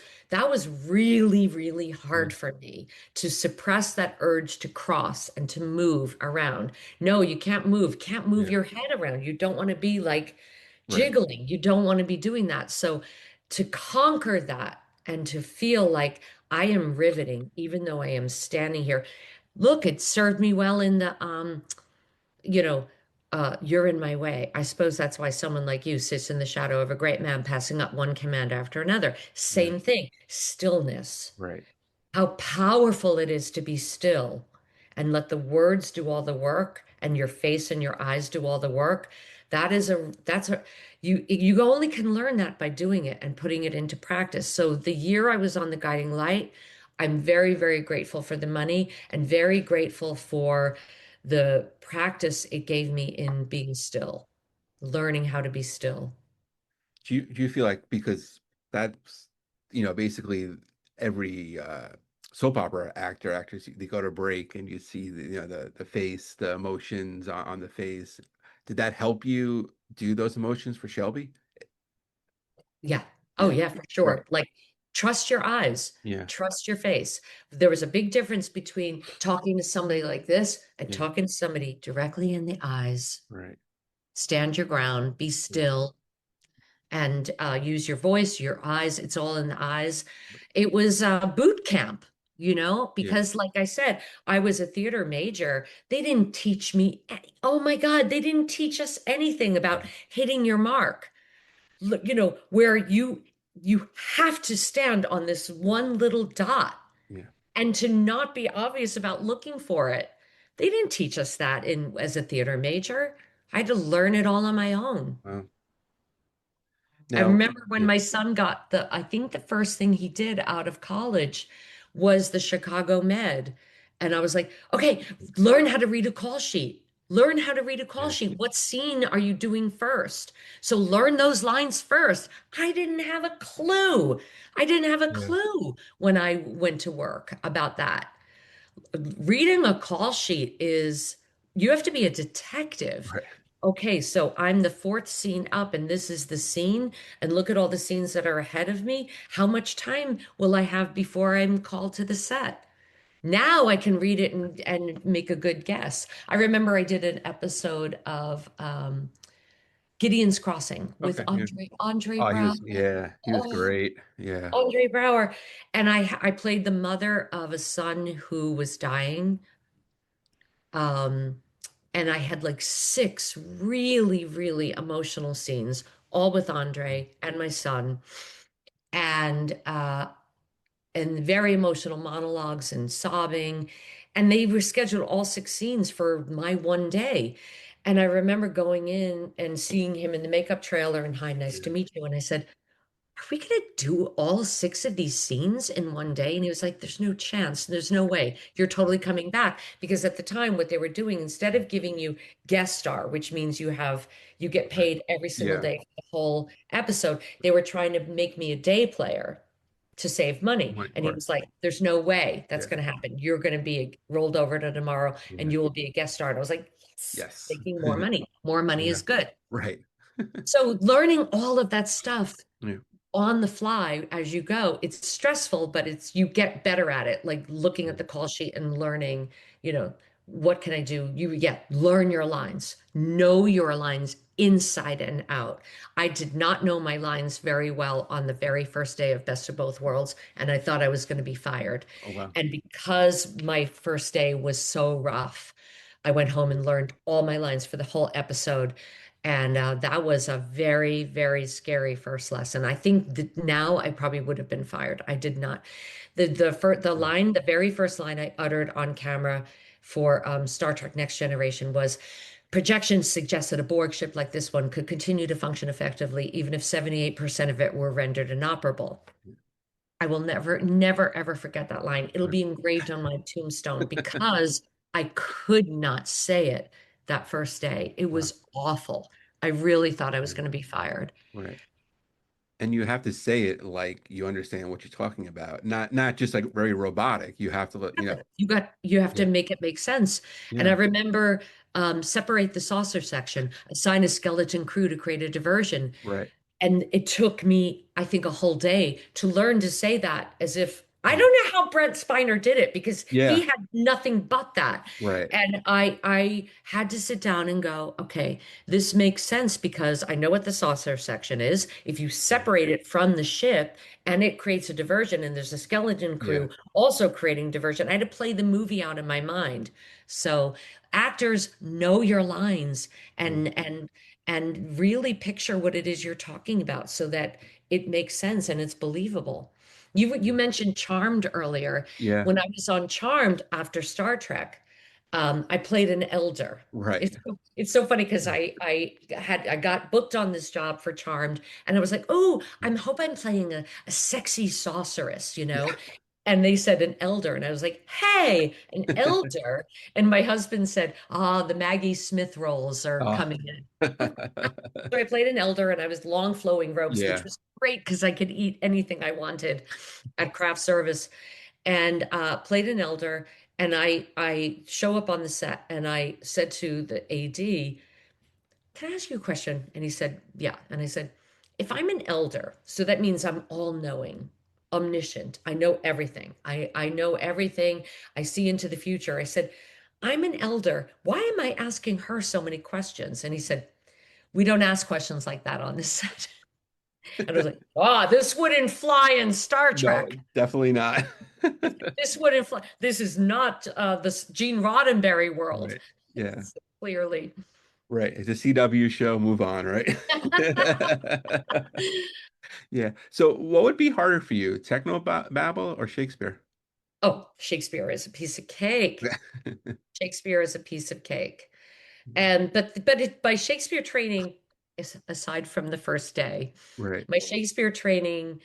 really, really Yeah. hard for me to suppress that urge to cross and to move around. No, you can't move. Can't move Yeah. your head around. You don't want to be like Right. jiggling. You don't want to be doing that. So to conquer that and to feel like I am riveting, even though I am standing here. Look, it served me well in the you know, you're in my way. I suppose that's why someone like you sits in the shadow of a great man, passing up one command after another. Yeah. Same thing, stillness. Right. How powerful it is to be still and let the words do all the work and your face and your eyes do all the work. That's a you only can learn that by doing it and putting it into practice. So the year I was on the guiding light, I'm very, very grateful for the money and very grateful for the practice it gave me in being still, learning how to be still. Do you feel like because that's basically every soap opera actors they go to break and you see the face, the emotions on the face. Did that help you do those emotions for Shelby? Yeah. Oh, Yeah. yeah, for Right. sure. Like, trust your eyes, Yeah. trust your face. There was a big difference between talking to somebody like this and Yeah. talking to somebody directly in the eyes. Right. Stand your ground, be Yeah. still, and use your voice, your eyes. It's all in the eyes. It was boot camp, Yeah. because like I said, I was a theater major. They didn't teach me, oh my God, they didn't teach us anything about Mhm. hitting your mark. Look, where you have to stand on this one little dot Yeah. and to not be obvious about looking for it. They didn't teach us that in as a theater major. I had to learn it all on my own. Wow. I Now, remember when yeah. my son got I think the first thing he did out of college was the Chicago Med. And I was like, okay, learn how to read a call sheet. Learn how to read a call Yeah. sheet. What scene are you doing first? So learn those lines first. I didn't have a clue. I didn't have a Yeah. clue when I went to work about that. Reading a call sheet is, you have to be a detective. Right. Okay, so I'm the fourth scene up, and this is the scene, and look at all the scenes that are ahead of me. How much time will I have before I'm called to the set? Now I can read it and make a good guess. I remember I did an episode of Gideon's Crossing with Okay. Yeah. Andre Oh, Brown. he was Oh, great. Yeah. Andre Brower. And I played the mother of a son who was dying. Um, and I had like six really, really emotional scenes, all with Andre and my son, and very emotional monologues and sobbing. And they were scheduled all six scenes for my one day. And I remember going in and seeing him in the makeup trailer and hi, nice to Yeah. meet you. And I said, are we going to do all six of these scenes in one day? And he was like, there's no chance. There's no way. You're totally coming back. Because at the time, what they were doing, instead of giving you guest star, which means you get Right. paid every single Yeah. day for the whole episode, they were trying to make me a day player to save money. Of And he course. was like, there's no way that's Yeah. going to happen. You're going to be rolled over to tomorrow and Yeah. you will be a guest star. And I was like, yes, Yes. making more money. More money Yeah. is good. Right. So learning all of that stuff Yeah. on the fly as you go. It's stressful, but you get better at it, like looking at the call sheet and learning, you know, what can I do? Learn your lines, know your lines inside and out. I did not know my lines very well on the very first day of Best of Both Worlds, and I thought I was going to be fired. Oh, wow. And because my first day was so rough, I went home and learned all my lines for the whole episode. And that was a very, very scary first lesson. I think that now I probably would have been fired. I did not. The very first line I uttered on camera for Star Trek Next Generation was projections suggest that a Borg ship like this one could continue to function effectively, even if 78% of it were rendered inoperable. I will never, never, ever forget that line. It'll Right. be engraved on my tombstone because I could not say it that first day. It Wow. was awful. I really thought I was Yeah. going to be fired. Right. And you have to say it like you understand what you're talking about, not just like very robotic. You have to let You have to Yeah. make it make sense. And I Yeah. remember separate the saucer section, assign a skeleton crew to create a diversion. Right. And it took me, I think, a whole day to learn to say that as if I Mm. don't know how Brent Spiner did it because he Yeah. had nothing but that. Right. And I had to sit down and go, okay, this makes sense because I know what the saucer section is. If you Yeah. separate it from the ship and it creates a diversion, and there's a skeleton Yeah. crew also creating diversion, I had to play the movie out in my mind. So actors know your lines Mm. and really picture what it is you're talking about so that it makes sense and it's believable. You Yeah. mentioned Charmed earlier. Yeah. When I was on Charmed after Star Trek, I played an elder. Right. It's so funny because I got booked on this job for Charmed and I was like, oh, I hope I'm playing a sexy sorceress, you know? And they said an elder, and I was like, hey, an elder. And my husband said, ah, the Maggie Smith roles are Oh. coming in. So I played an elder and I was long flowing robes, which Yeah. was great because I could eat anything I wanted at craft service and played an elder. And I show up on the set and I said to the AD, can I ask you a question? And he said, yeah. And I said, if I'm an elder, so that means I'm all knowing, omniscient. I know everything. I know everything. I see into the future. I said, I'm an elder. Why am I asking her so many questions? And he said, we don't ask questions like that on this set. And I was like, oh, this wouldn't fly in Star No, Trek. definitely not. This wouldn't fly. This is not the Gene Roddenberry world. Right. Yeah. So clearly. Right. It's a CW show. Move on, right? Yeah. So what would be harder for you, Techno Babble or Shakespeare? Oh, Shakespeare is a piece of cake. Shakespeare is a piece of cake. And by Shakespeare training, aside from the first day, Right. my Shakespeare training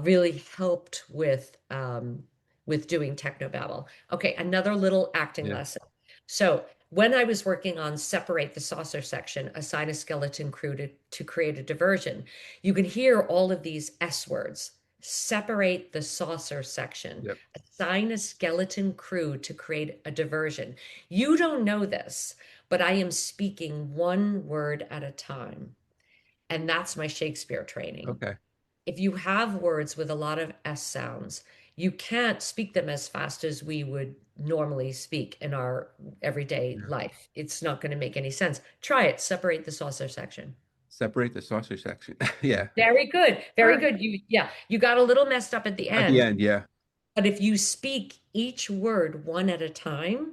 really helped with doing technobabble. Okay, another little acting Yeah. lesson. So when I was working on separate the saucer section, assign a skeleton crew to create a diversion, you can hear all of these S words. Separate the saucer section, Yep. assign a skeleton crew to create a diversion. You don't know this, but I am speaking one word at a time. And that's my Shakespeare training. Okay. If you have words with a lot of S sounds, you can't speak them as fast as we would normally speak in our everyday Yeah. life. It's not going to make any sense. Try it. Separate the saucer section. Separate the saucer section. Yeah. Very good. All Very right. good. Yeah, you got a little messed up at the At the end, end, yeah. but if you speak each word one at a time,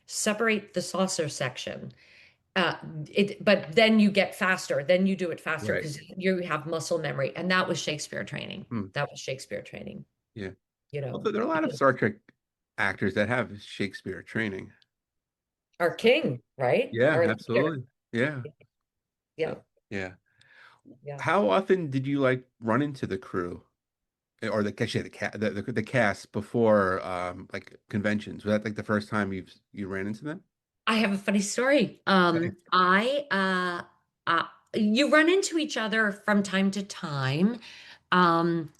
separate the saucer section. Uh, but then you get faster. Then you do it faster Right. because you have muscle memory. And that was Shakespeare training. Hmm. That was Shakespeare training, Yeah. you Well, know, there are a lot of because Star Trek actors that have Shakespeare training. our king, right? Yeah, Our leader. absolutely. Yeah. Yeah, Yeah. yeah. How often did you like run into the crew or actually the cast before like conventions? Was that like the first time you ran into them? I have a funny story. Okay. You run into each other from time to time. Um,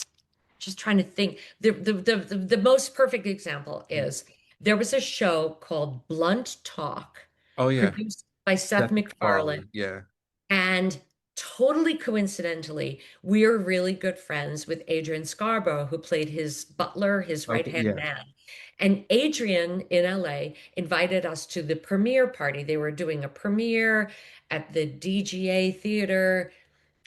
just trying to think. The most perfect example Yeah. is there was a show called Blunt Talk, Oh yeah. produced by Seth Seth MacFarlane. MacFarlane. Yeah. And totally coincidentally, we're really good friends with Adrian Scarborough, who played his butler, his Okay. right-hand Yeah. man. And Adrian in LA invited us to the premiere party. They were doing a premiere at the DGA Theater,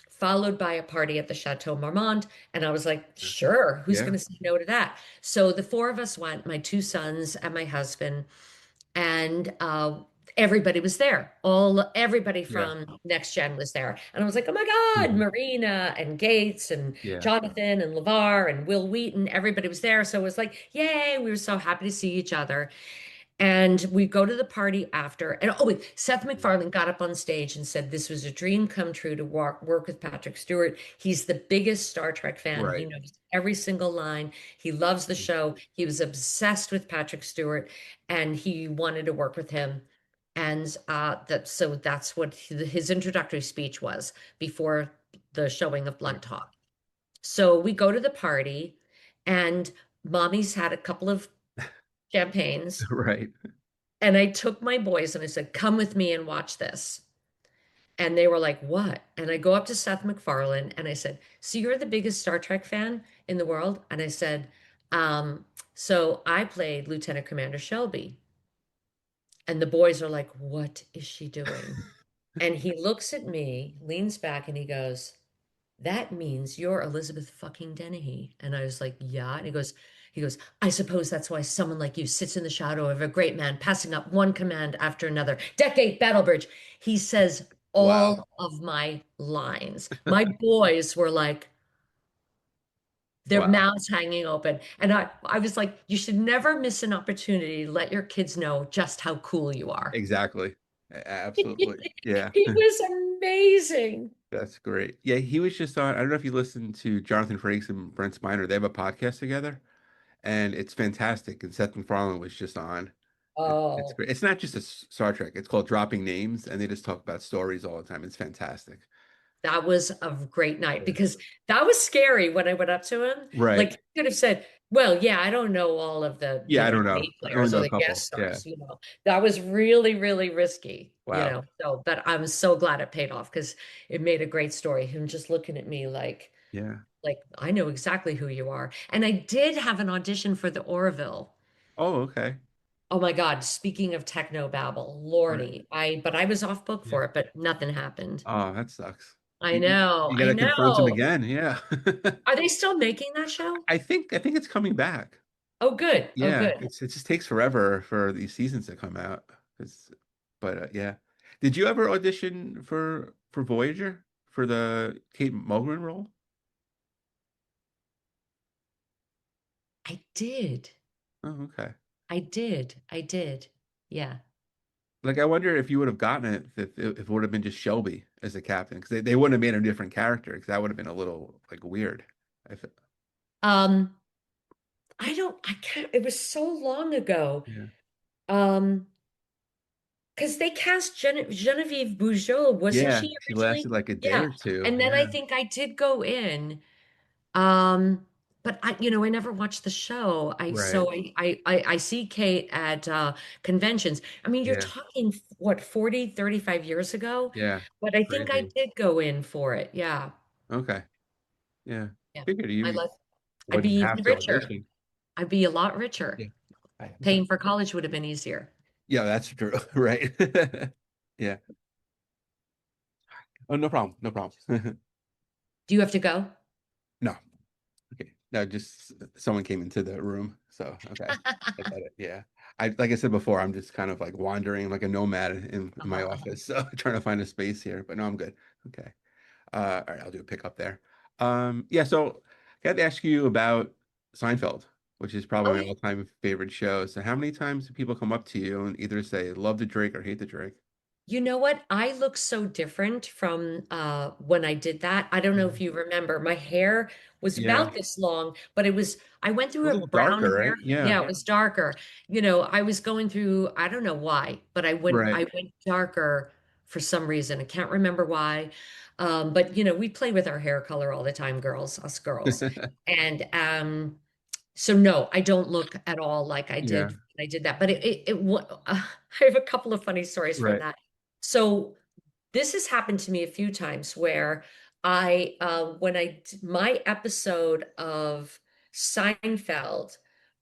followed by a party at the Chateau Marmont. And I was like, sure, who's Yeah. going to say no to that? So the four of us went, my two sons and my husband, and everybody was there. Everybody Yeah. from Next Gen was there, and I was like, "Oh my God!" Mhm. Marina and Gates and Yeah. Jonathan and LeVar and Will Wheaton, everybody was there. So it was like, "Yay!" We were so happy to see each other. And we go to the party after. And oh, wait, Seth MacFarlane got up on stage and said this was a dream come true to work with Patrick Stewart. He's the biggest Star Trek fan. He Right. knows every single line. He loves the show. He was obsessed with Patrick Stewart and he wanted to work with him. And that's what his introductory speech was before the showing of Right. Blunt Talk. So we go to the party and mommy's had a couple of champagnes. Right. And I took my boys and I said, come with me and watch this. And they were like, what? And I go up to Seth MacFarlane and I said, so you're the biggest Star Trek fan in the world? And I said, so I played Lieutenant Commander Shelby. And the boys are like, what is she doing? And he looks at me, leans back, and he goes, that means you're Elizabeth fucking Dennehy. And I was like, yeah. And he goes, I suppose that's why someone like you sits in the shadow of a great man, passing up one command after another. Decade Battlebridge. He says Wow. all of my lines. My boys were like, their Wow. mouths hanging open. And I was like, you should never miss an opportunity to let your kids know just how cool you are. Exactly. Absolutely. Yeah. He was amazing. That's great. Yeah, he was just on. I don't know if you listened to Jonathan Frakes and Brent Spiner. They have a podcast together, and it's fantastic. And Seth MacFarlane was just on. It's Oh. great. It's not just a Star Trek. It's called Dropping Names, and they just talk about stories all the time. It's fantastic. That was a great night Yeah. because that was scary when I went up to him. Right. Like he could have said, well, yeah, I don't know all of the, Yeah, I don't know. A I only players know or a the guest couple. Yeah. stars, That was really, really risky, Wow. So, but I'm so glad it paid off because it made a great story. Him just looking at me Yeah. like I know exactly who you are. And I did have an audition for the Orville. Oh, okay. Oh my God, speaking of techno babble, Right. Lordy, but I was off book Yeah. for it, but nothing happened. Oh, that sucks. I You, know, you got I to confront him know. again. Yeah. Are they still making that show? I think it's coming back. Oh, good. Oh, Yeah, good. it just takes forever for these seasons to come out. But yeah, did you ever audition for Voyager for the Kate Mulgrew role? I did. Oh, okay. I did. I did. Yeah. Like I wonder if you would have gotten it if it would have been just Shelby as the captain because they wouldn't have made a different character because that would have been a little like weird. I fe- Um, I can't, it was so long ago. yeah, Um, because they cast Genevieve Bujold, wasn't yeah, she she lasted originally? like a day Yeah. or two. And then I Yeah, think I did go in. Um, but I never watched the show. right. I see Kate at conventions. I mean, you're Yeah, talking what, 40, 35 years ago? yeah, But I think I crazy. did go in for it. Yeah. Okay, yeah. Yeah. Figured I you love I'd be wouldn't even have to richer. audition. I'd be a lot richer. Yeah. I'm sorry. Paying for college would have been easier. Yeah, that's true. Right. Yeah. Oh, no problem. No problem. Do you have to go? No. Okay. No, just someone came into the room. So, okay. That's it. Yeah. Like I said before, I'm just kind of like wandering like a nomad in my Uh, office. So trying to find a space here, but no, I'm good. Okay. All right, I'll do a pick up there. Yeah, so I got to ask you about Seinfeld, which is probably oh, my all-time favorite show. So how many times do people come up to you and either say love the Drake or hate the Drake? you know what? I look so different from when I did that. I don't know if Mhm. you remember. My hair was Yeah. about this long, but I went A through a little darker, brown right? hair. Yeah. Yeah, it was darker. I was going through, I don't know why, but Right. I went darker for some reason. I can't remember why. But we play with our hair color all the time, girls, us girls. And so no, I don't look at all like I Yeah. did when I did that. But I have a couple of funny stories from Right. that. So this has happened to me a few times where my episode of Seinfeld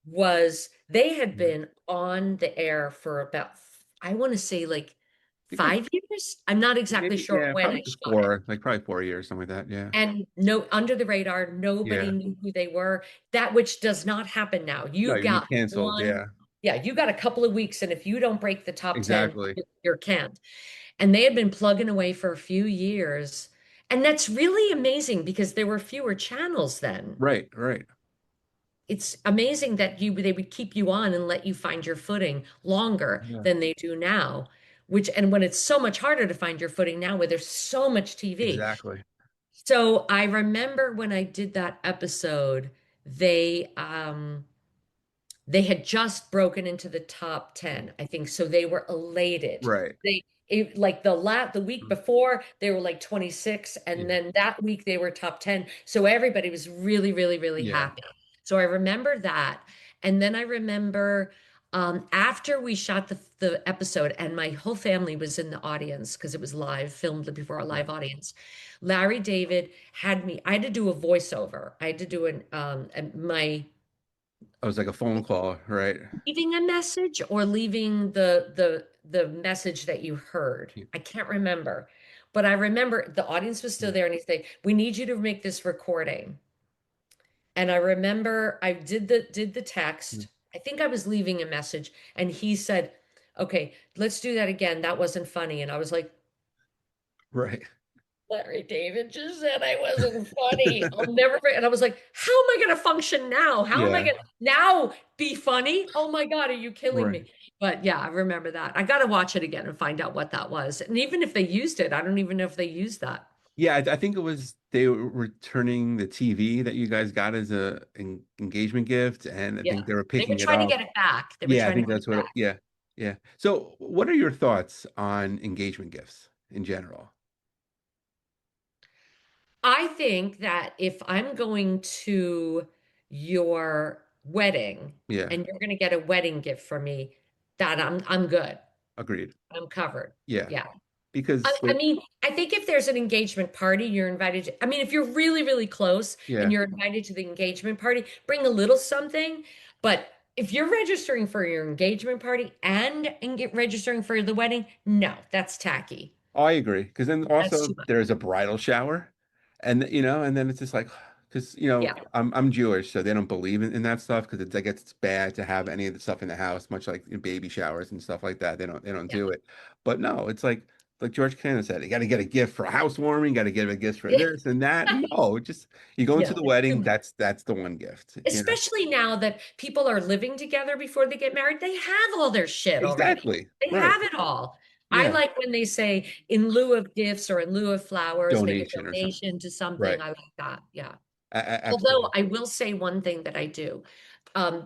was, they had Mhm. been on the air for about, I want to say like I think like 5 years. I'm not exactly maybe, sure yeah, when probably I like shot it. four, like probably 4 years, something like that. Yeah. And no, under the radar, nobody Yeah. knew who they were. That which does not happen now. No, You you got get canceled. one, Yeah. yeah, you got a couple of weeks, and if you don't break the top 10, Exactly. you're canned. And they had been plugging away for a few years. And that's really amazing because there were fewer channels then. Right. Right. It's amazing that they would keep you on and let you find your footing longer Yeah. than they do now. And when it's so much harder to find your footing now, where there's so much TV. Exactly. So I remember when I did that episode, they they had just broken into the top 10, I think. So they were elated. Right. Like the week before, they were like 26, and Yeah. then that week they were top 10. So everybody was really, really, really Yeah. happy. So I remember that. And then I remember after we shot the episode, and my whole family was in the audience because it was live, filmed before a Yeah. live audience. Larry David I had to do a voiceover. I had to do my I was like a phone call, right? leaving a message or leaving the message that you heard. Yeah. I can't remember. But I remember the audience was still Yeah. there and he said, "We need you to make this recording." And I remember I did the Yeah. text. I think I was leaving a message and he said, "Okay, let's do that again. That wasn't funny." And I was like, Right. Larry David just said I wasn't funny. I'll never forget. And I was like, how am I going to function now? How am I Yeah. going to now be funny? Oh my God, are you killing Right. me? But yeah, I remember that. I got to watch it again and find out what that was. And even if they used it, I don't even know if they used that. Yeah, I think it was they were returning the TV that you guys got as a engagement gift, and I think Yeah. they were They were picking it trying to up. get it back. They were Yeah, I trying to think get that's it what. back. Yeah, yeah. So, what are your thoughts on engagement gifts in general? I think that if I'm going to your wedding Yeah, and you're going to get a wedding gift for me, that I'm good. agreed. I'm covered. Yeah, Yeah. because I mean, I think if there's an engagement party, you're invited I mean, if you're really, really close and yeah, you're invited to the engagement party, bring a little something. But if you're registering for your engagement party and get registering for the wedding, no, that's tacky. I agree. Because then That's too also much. there's a bridal shower, and and then it's just like, because Yeah, I'm Jewish, so they don't believe in that stuff because it's like it's bad to have any of the stuff in the house, much like baby showers and stuff like that. They don't yeah. do it. But no, it's like George Cannon said, you got to get a gift for housewarming, got to get a gift for Yeah, this and that. No, just you go into yeah, the it's too wedding. much. That's the one gift. Especially now that people are living together before they get married, they have all their shit already. Exactly. They Right. have it all. I Yeah. like when they say in lieu of gifts or in lieu of flowers, make a Donation or something. donation to something. Right. I like that. Yeah. Although Absolutely. I will say one thing that I do.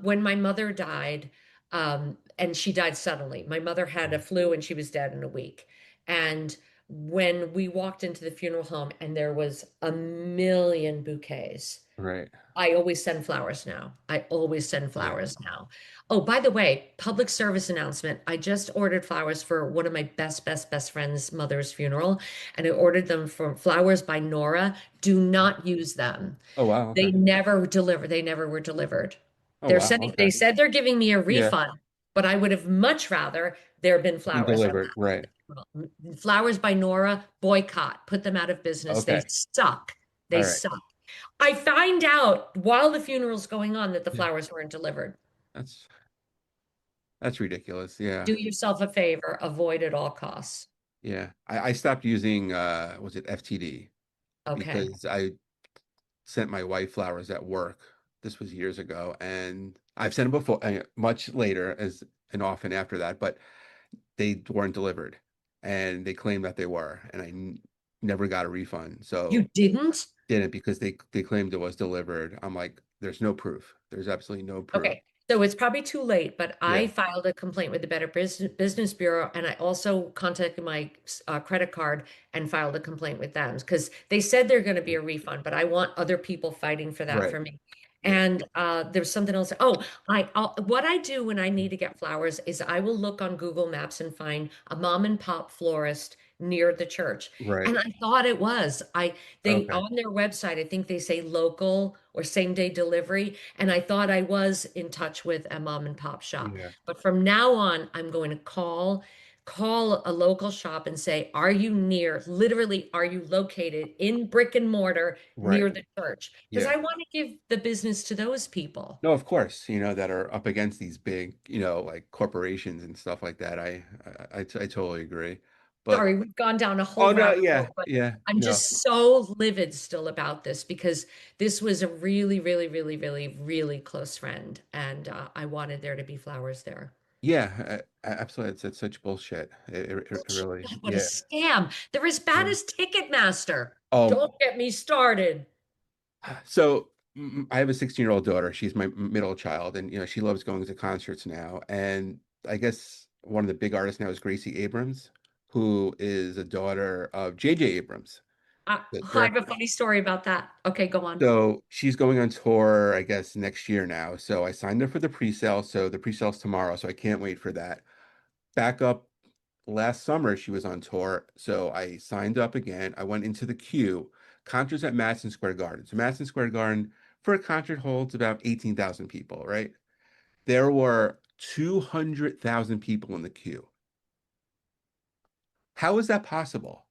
When my mother died, and she died suddenly, my mother had a flu and she was dead in a week. And when we walked into the funeral home and there was a million bouquets, Right. I always send flowers now. I always send Yeah. flowers now. Oh, by the way, public service announcement. I just ordered flowers for one of my best friend's mother's funeral, and I ordered them from Flowers by Nora. Do not use them. Oh wow. They Okay. never deliver. They never were delivered. Oh wow. Okay. They said they're giving me a Yeah. refund, but I would have much rather there been Been flowers on delivered. that. Right. Flowers by Nora, boycott, put them out of business. They Okay. suck. They All right. suck. I find out while the funeral's going on that the Yeah. flowers weren't delivered. That's that's ridiculous. Yeah. Do yourself a favor, avoid at all costs. Yeah. I stopped using was it FTD Okay. because I sent my wife flowers at work. This was years ago, and I've sent them before, much later as and often after that, but they weren't delivered, and they claimed that they were, and never got a refund. You So didn't? didn't because they claimed it was delivered. I'm like, there's no proof. There's absolutely no proof. Okay. So it's probably too late, but I Yeah. filed a complaint with the Better Business Bureau, and I also contacted my credit card and filed a complaint with them because they said they're going to be a refund, but I want other people fighting for that Right. for me. Yeah. And there's something else. Oh, what I do when I need to get flowers is I will look on Google Maps and find a mom and pop florist near the church. Right. And I thought it was. They Okay. on their website, I think they say local or same day delivery. And I thought I was in touch with a mom and pop shop. Yeah. But from now on, I'm going to call a local shop and say, are you near, literally, are you located in brick and mortar Right. near the church? Because Yeah. I want to give the business to those people. No, of course, that are up against these big, like corporations and stuff like that. I totally agree. But Sorry, we've gone down a oh whole no, rabbit yeah, hole, but yeah, I'm no. just so livid still about this because this was a really, really, really, really, really close friend, and I wanted there to be flowers there. Yeah, absolutely. It's such bullshit. It really, Bullshit, what a yeah. scam. They're as bad Yeah. as Ticketmaster. Um, Don't get me started. so I have a 16-year-old daughter. She's my middle child, and she loves going to concerts now. And I guess one of the big artists now is Gracie Abrams, who is a daughter of J.J. Abrams, the I have director. a funny story about that. Okay, go on. So she's going on tour, I guess, next year now. So I signed up for the pre-sale. So the pre-sale's tomorrow. So I can't wait for that. Back up last summer, she was on tour. So I signed up again. I went into the queue. Concerts at Madison Square Garden. So Madison Square Garden for a concert holds about 18,000 people, right? There were 200,000 people in the queue. How is that possible?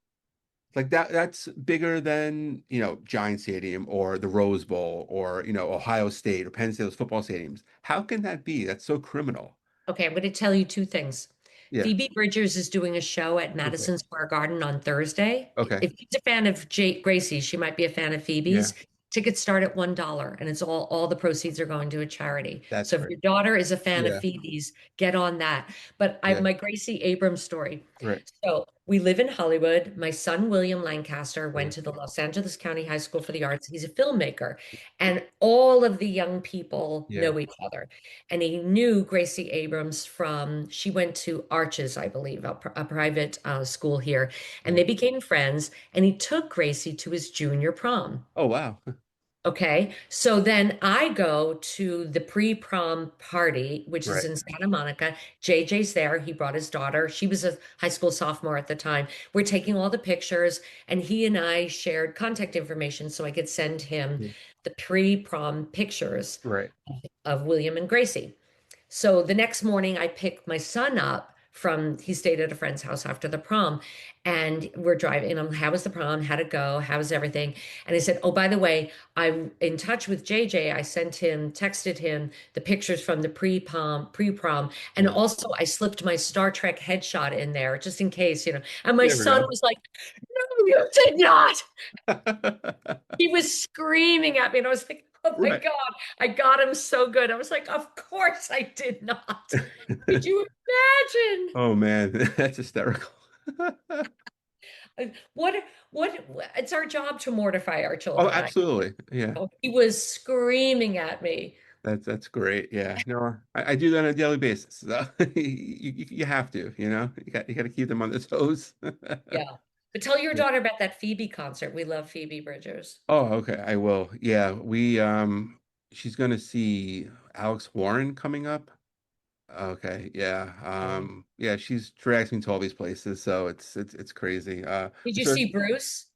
Like that's bigger than, Giant Stadium or the Rose Bowl or, Ohio State or Penn State, those football stadiums. How can that be? That's so criminal. Okay, I'm going to tell you two things. Yeah. Phoebe Bridgers is doing a show at Okay. Madison Square Garden on Thursday. Okay. If she's a fan of Gracie, she might be a fan of Yeah. Phoebe's. Tickets start at $1, and it's all the proceeds are going to a charity. That's So if great. your daughter is a fan of Yeah. Phoebe's, get on that. But I Yeah. my Gracie Abrams story. Right. So we live in Hollywood. My son William Lancaster Yeah. went to the Los Angeles County High School for the Arts. He's a filmmaker, and all of the young people Yeah. know each other. And he knew Gracie Abrams from, she went to Arches, I believe, a private school here, and Yeah. they became friends. And he took Gracie to his junior prom. Oh, wow. Okay, so then I go to the pre-prom party, which is Right. in Santa Monica. JJ's there. He brought his daughter. She was a high school sophomore at the time. We're taking all the pictures, and he and I shared contact information so I could send him Yeah. the pre-prom pictures Right. of William and Gracie. So the next morning, I picked my son up from, he stayed at a friend's house after the prom, and we're driving. And I'm, how was the prom? How'd it go? How was everything? And I said, oh, by the way, I'm in touch with JJ. I sent him, texted him the pictures from the pre-prom, and Yeah. also I slipped my Star Trek headshot in there just in case, And my You never son know. was like, no, you did not. He was screaming at me, and I was like, oh my Right. God, I got him so good. I was like, of course I did not. Could you imagine? Oh man, that's hysterical. Uh, What, it's our job to mortify our Oh, children. absolutely. Yeah. He was screaming at me. That's great. Yeah. No, I do that on a daily basis. So you have to, you got to keep them on their toes. Yeah. But tell your daughter about that Phoebe concert. We love Phoebe Bridgers. Oh, okay. I will. Yeah, she's gonna see Alex Warren coming up. Okay, yeah. Oh. Yeah, she's drags me to all these places, so it's crazy. Did you So see Bruce?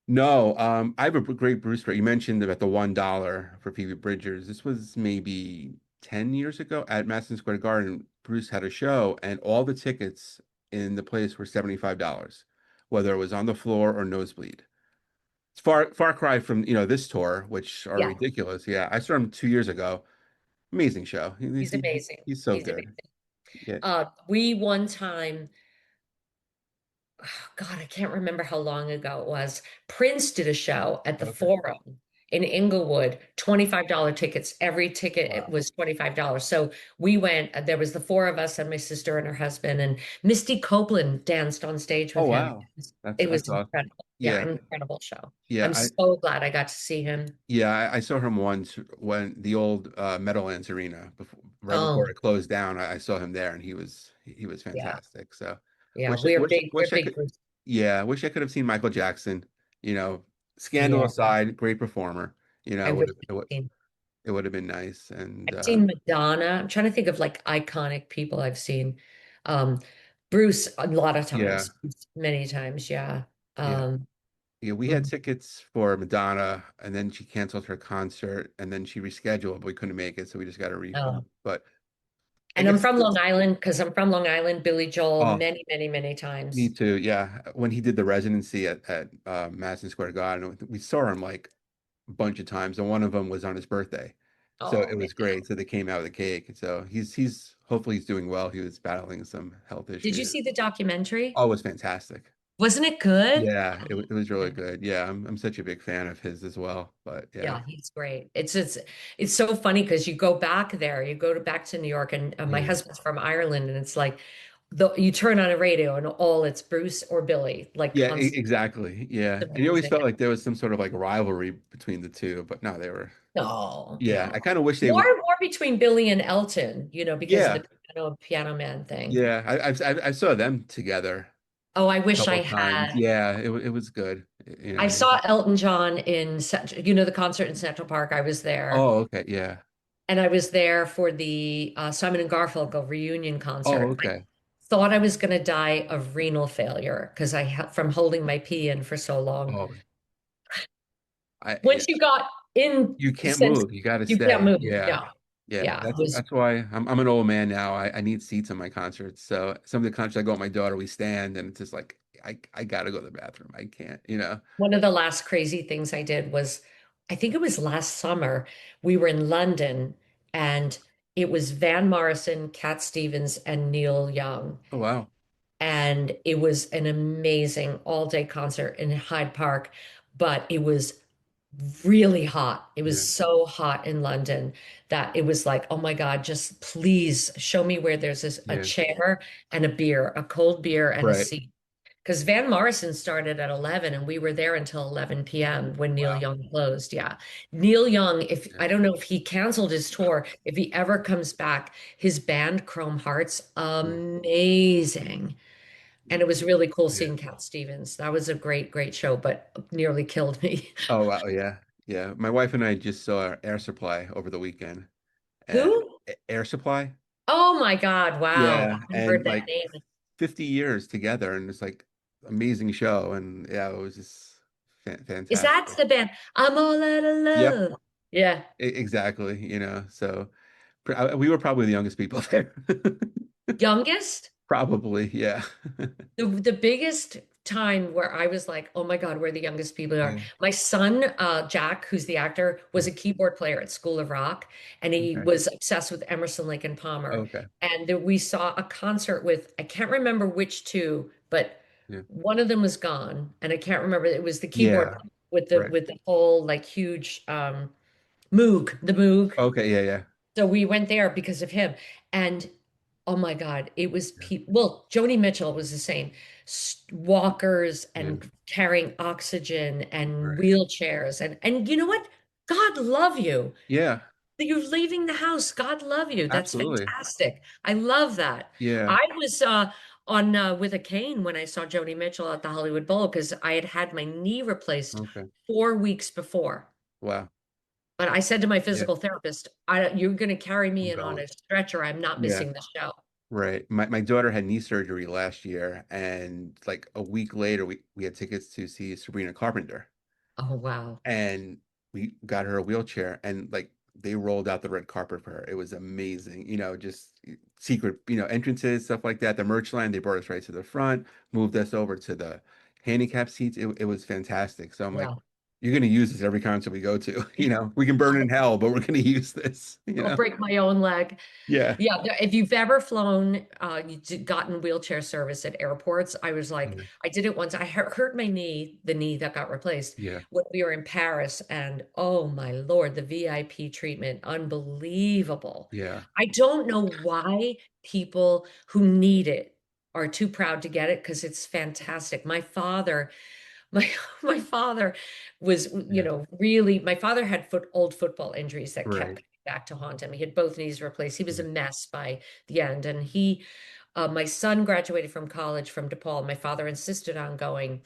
no, I have a great Bruce story. You mentioned about the $1 for Phoebe Bridgers. This was maybe 10 years ago at Madison Square Garden. Bruce had a show, and all the tickets in the place were $75, whether it was on the floor or nosebleed. It's far cry from, this tour, which are Yeah, ridiculous. Yeah, I saw him 2 years ago. Amazing show. he's amazing. He's so He's good. amazing. Yeah. We one time, oh God, I can't remember how long ago it was. Prince did a show at the Okay. Forum in Inglewood, $25 tickets. Every ticket it Wow. was $25. So we went, there was the four of us and my sister and her husband, and Misty Copeland danced on stage Oh with him. wow. It was That's awesome. incredible. Yeah, Yeah. incredible show. Yeah. I'm so glad I got to see him. I saw him once when the old Meadowlands Arena before, right before Oh, it closed down. I saw him there, and he was yeah. fantastic. So Yeah, we're wish I big could, Bruce. yeah, wish I could have seen Michael Jackson. You know, scandal Yeah, aside, great performer. I wish I'd Would seen. it would have been nice. And I've seen Madonna. I'm trying to think of like iconic people I've seen. Um, Bruce a lot of yeah, times, many times, yeah. yeah, Um, yeah. We had mhm. tickets for Madonna, and then she canceled her concert, and then she rescheduled, but we couldn't make it, so we just got a refund. Oh. But I And I'm guess from Long Island because I'm from Long Island, Billy Joel, oh, many, many, many me times. too. Yeah, when he did the residency at Madison Square Garden, we saw him like a bunch of times, and one of them was on his birthday, so Oh it man. was great. So they came out with a cake, and so he's hopefully he's doing well. He was battling some health Did you issues. see the documentary? Oh, it was fantastic. Wasn't it good? Yeah, it was really good. Yeah, I'm such a big fan of his as well. But yeah, Yeah, he's great. It's so funny because you go back there, you go to back to New York, and my yeah, husband's from Ireland, and it's like you turn on a radio and all it's Bruce or Billy, like yeah, constant. exactly. Yeah, It's and you always amazing. felt like there was some sort of like rivalry between the two, but no, they were. No, Yeah, no. I kind of wish they would. More between Billy and Elton, because of Yeah, the piano man thing. yeah, I saw them together Oh, I a wish couple I of times. had. Yeah, it was good. I saw Elton John in, the concert in Central Park. I was there. Oh, okay, yeah. And I was there for the Simon and Garfunkel reunion Oh, concert. I okay. thought I was going to die of renal failure because from holding my pee in for so long. Oh, yeah. Once you got in, You can't since move. You got to you can't stay. move. Yeah, Yeah. yeah. Yeah. It was That's why I'm an old man now. I need seats in my concerts. So some of the concerts I go with my daughter, we stand, and it's just like I gotta go to the bathroom. I can't. one of the last crazy things I did was, I think it was last summer. We were in London and it was Van Morrison, Cat Stevens, and Neil Young. Oh wow. And it was an amazing all-day concert in Hyde Park, but it was really hot. It was Yeah, so hot in London that it was like, oh my God, just please show me where there's a yeah. chair and a beer, a cold beer and a Right. seat. Because Van Morrison started at 11 and we were there until 11 p.m. when Neil Wow. Young closed. Yeah. Neil Young, if Yeah. I don't know if he canceled his tour, if he ever comes back, his band Chrome Hearts, Yeah. amazing. And it was really cool Yeah. seeing Cat Stevens. That was a great, great show, but nearly killed me. Oh wow. Yeah. Yeah. My wife and I just saw Air Supply over the weekend, and Who? Air Supply. Oh my God. Wow. Yeah, I haven't and heard that like name. 50 years together, and it's like amazing show, and yeah, it was just Is that fantastic. the band? I'm all out of Yep, love. Yeah. exactly. So we were probably the youngest people there. Youngest? Probably, yeah. The biggest time where I was like, oh my God, we're the youngest people are. Yeah. My son, Jack, who's the actor, was Yeah. a keyboard player at School of Rock, and he Okay. was obsessed with Emerson, Lake and Palmer. Okay. And we saw a concert with, I can't remember which two, but Yeah. one of them was gone, and I can't remember. It was the keyboard Yeah. with the Right. with the whole like huge Moog, the Moog. Okay. Yeah. Yeah. So we went there because of him. And oh my God, it was Yeah. people. Well, Joni Mitchell was the same. Walkers Yeah. and carrying oxygen and Right. wheelchairs. And you know what? God love you. Yeah. You're leaving the house. God love you. That's Absolutely. fantastic. I love that. Yeah. I was on with a cane when I saw Joni Mitchell at the Hollywood Bowl because I had had my knee replaced Okay. 4 weeks before. Wow. But I said to my Yeah. physical therapist, you're going to carry me I'm in on going. a stretcher. I'm not Yeah. missing the show. Right. My daughter had knee surgery last year, and like a week later, we had tickets to see Sabrina Carpenter, Oh, wow. and we got her a wheelchair, and like they rolled out the red carpet for her. It was amazing. Just secret, entrances, stuff like that. The merch line, they brought us right to the front, moved us over to the handicap seats. It was fantastic. So I'm like, Yeah. you're going to use this every concert we go to. We can burn in hell, but we're going to use this, I'll break my own leg. Yeah. Yeah, if you've ever flown, gotten wheelchair service at airports, I was like, Mhm. I did it once. I hurt my knee, the knee that got replaced Yeah. when we were in Paris, and oh my Lord, the VIP treatment, unbelievable. Yeah. I don't know why people who need it are too proud to get it because it's fantastic. My my father was, Yeah. really, my father had old football injuries that kept Right. coming back to haunt him. He had both knees replaced. He was a Yeah. mess by the end. And my son graduated from college from DePaul. My father insisted on going,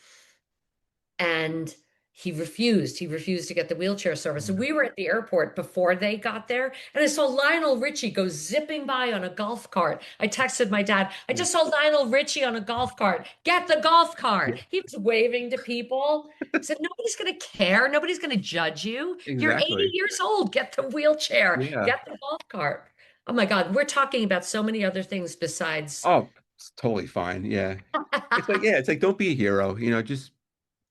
and he refused. He refused to get the wheelchair service. So Yeah. we were at the airport before they got there, and I saw Lionel Richie go zipping by on a golf cart. I texted my dad, I Yeah. just saw Lionel Richie on a golf cart. Get the golf Yeah. cart. He was waving to people. I said, nobody's going to care. Nobody's going to judge you. You're 80 Exactly. years old. Get the wheelchair. Yeah. Get the golf cart. Oh my God, we're talking about so many other things besides. Oh, it's totally fine. Yeah. It's like, don't be a hero, just,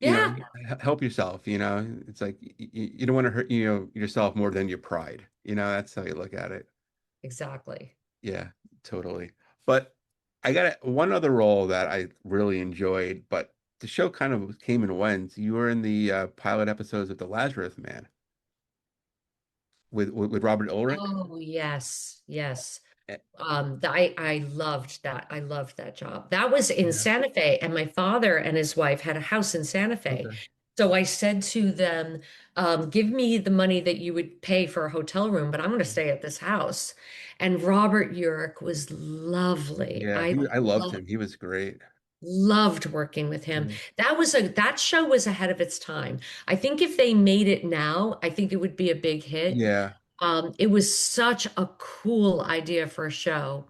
Yeah, help yourself, it's like you don't want to hurt, yourself more than your pride. That's how you look at it. exactly. Yeah, totally. But I got one other role that I really enjoyed, but the show kind of came and went. You were in the pilot episodes of The Lazarus Man with Robert Ulrich. Oh, yes, yes. Eh, I loved that. I loved that job. That was in Yeah. Santa Fe, and my father and his wife had a house in Santa Fe. Okay. So I said to them, give me the money that you would pay for a hotel room, but I'm going to stay at this house. And Robert Urich was lovely. Yeah, I I loved loved him. He was great. loved working with him. Yeah. That show was ahead of its time. I think if they made it now, I think it would be a big hit. Yeah. It was such a cool idea for a show.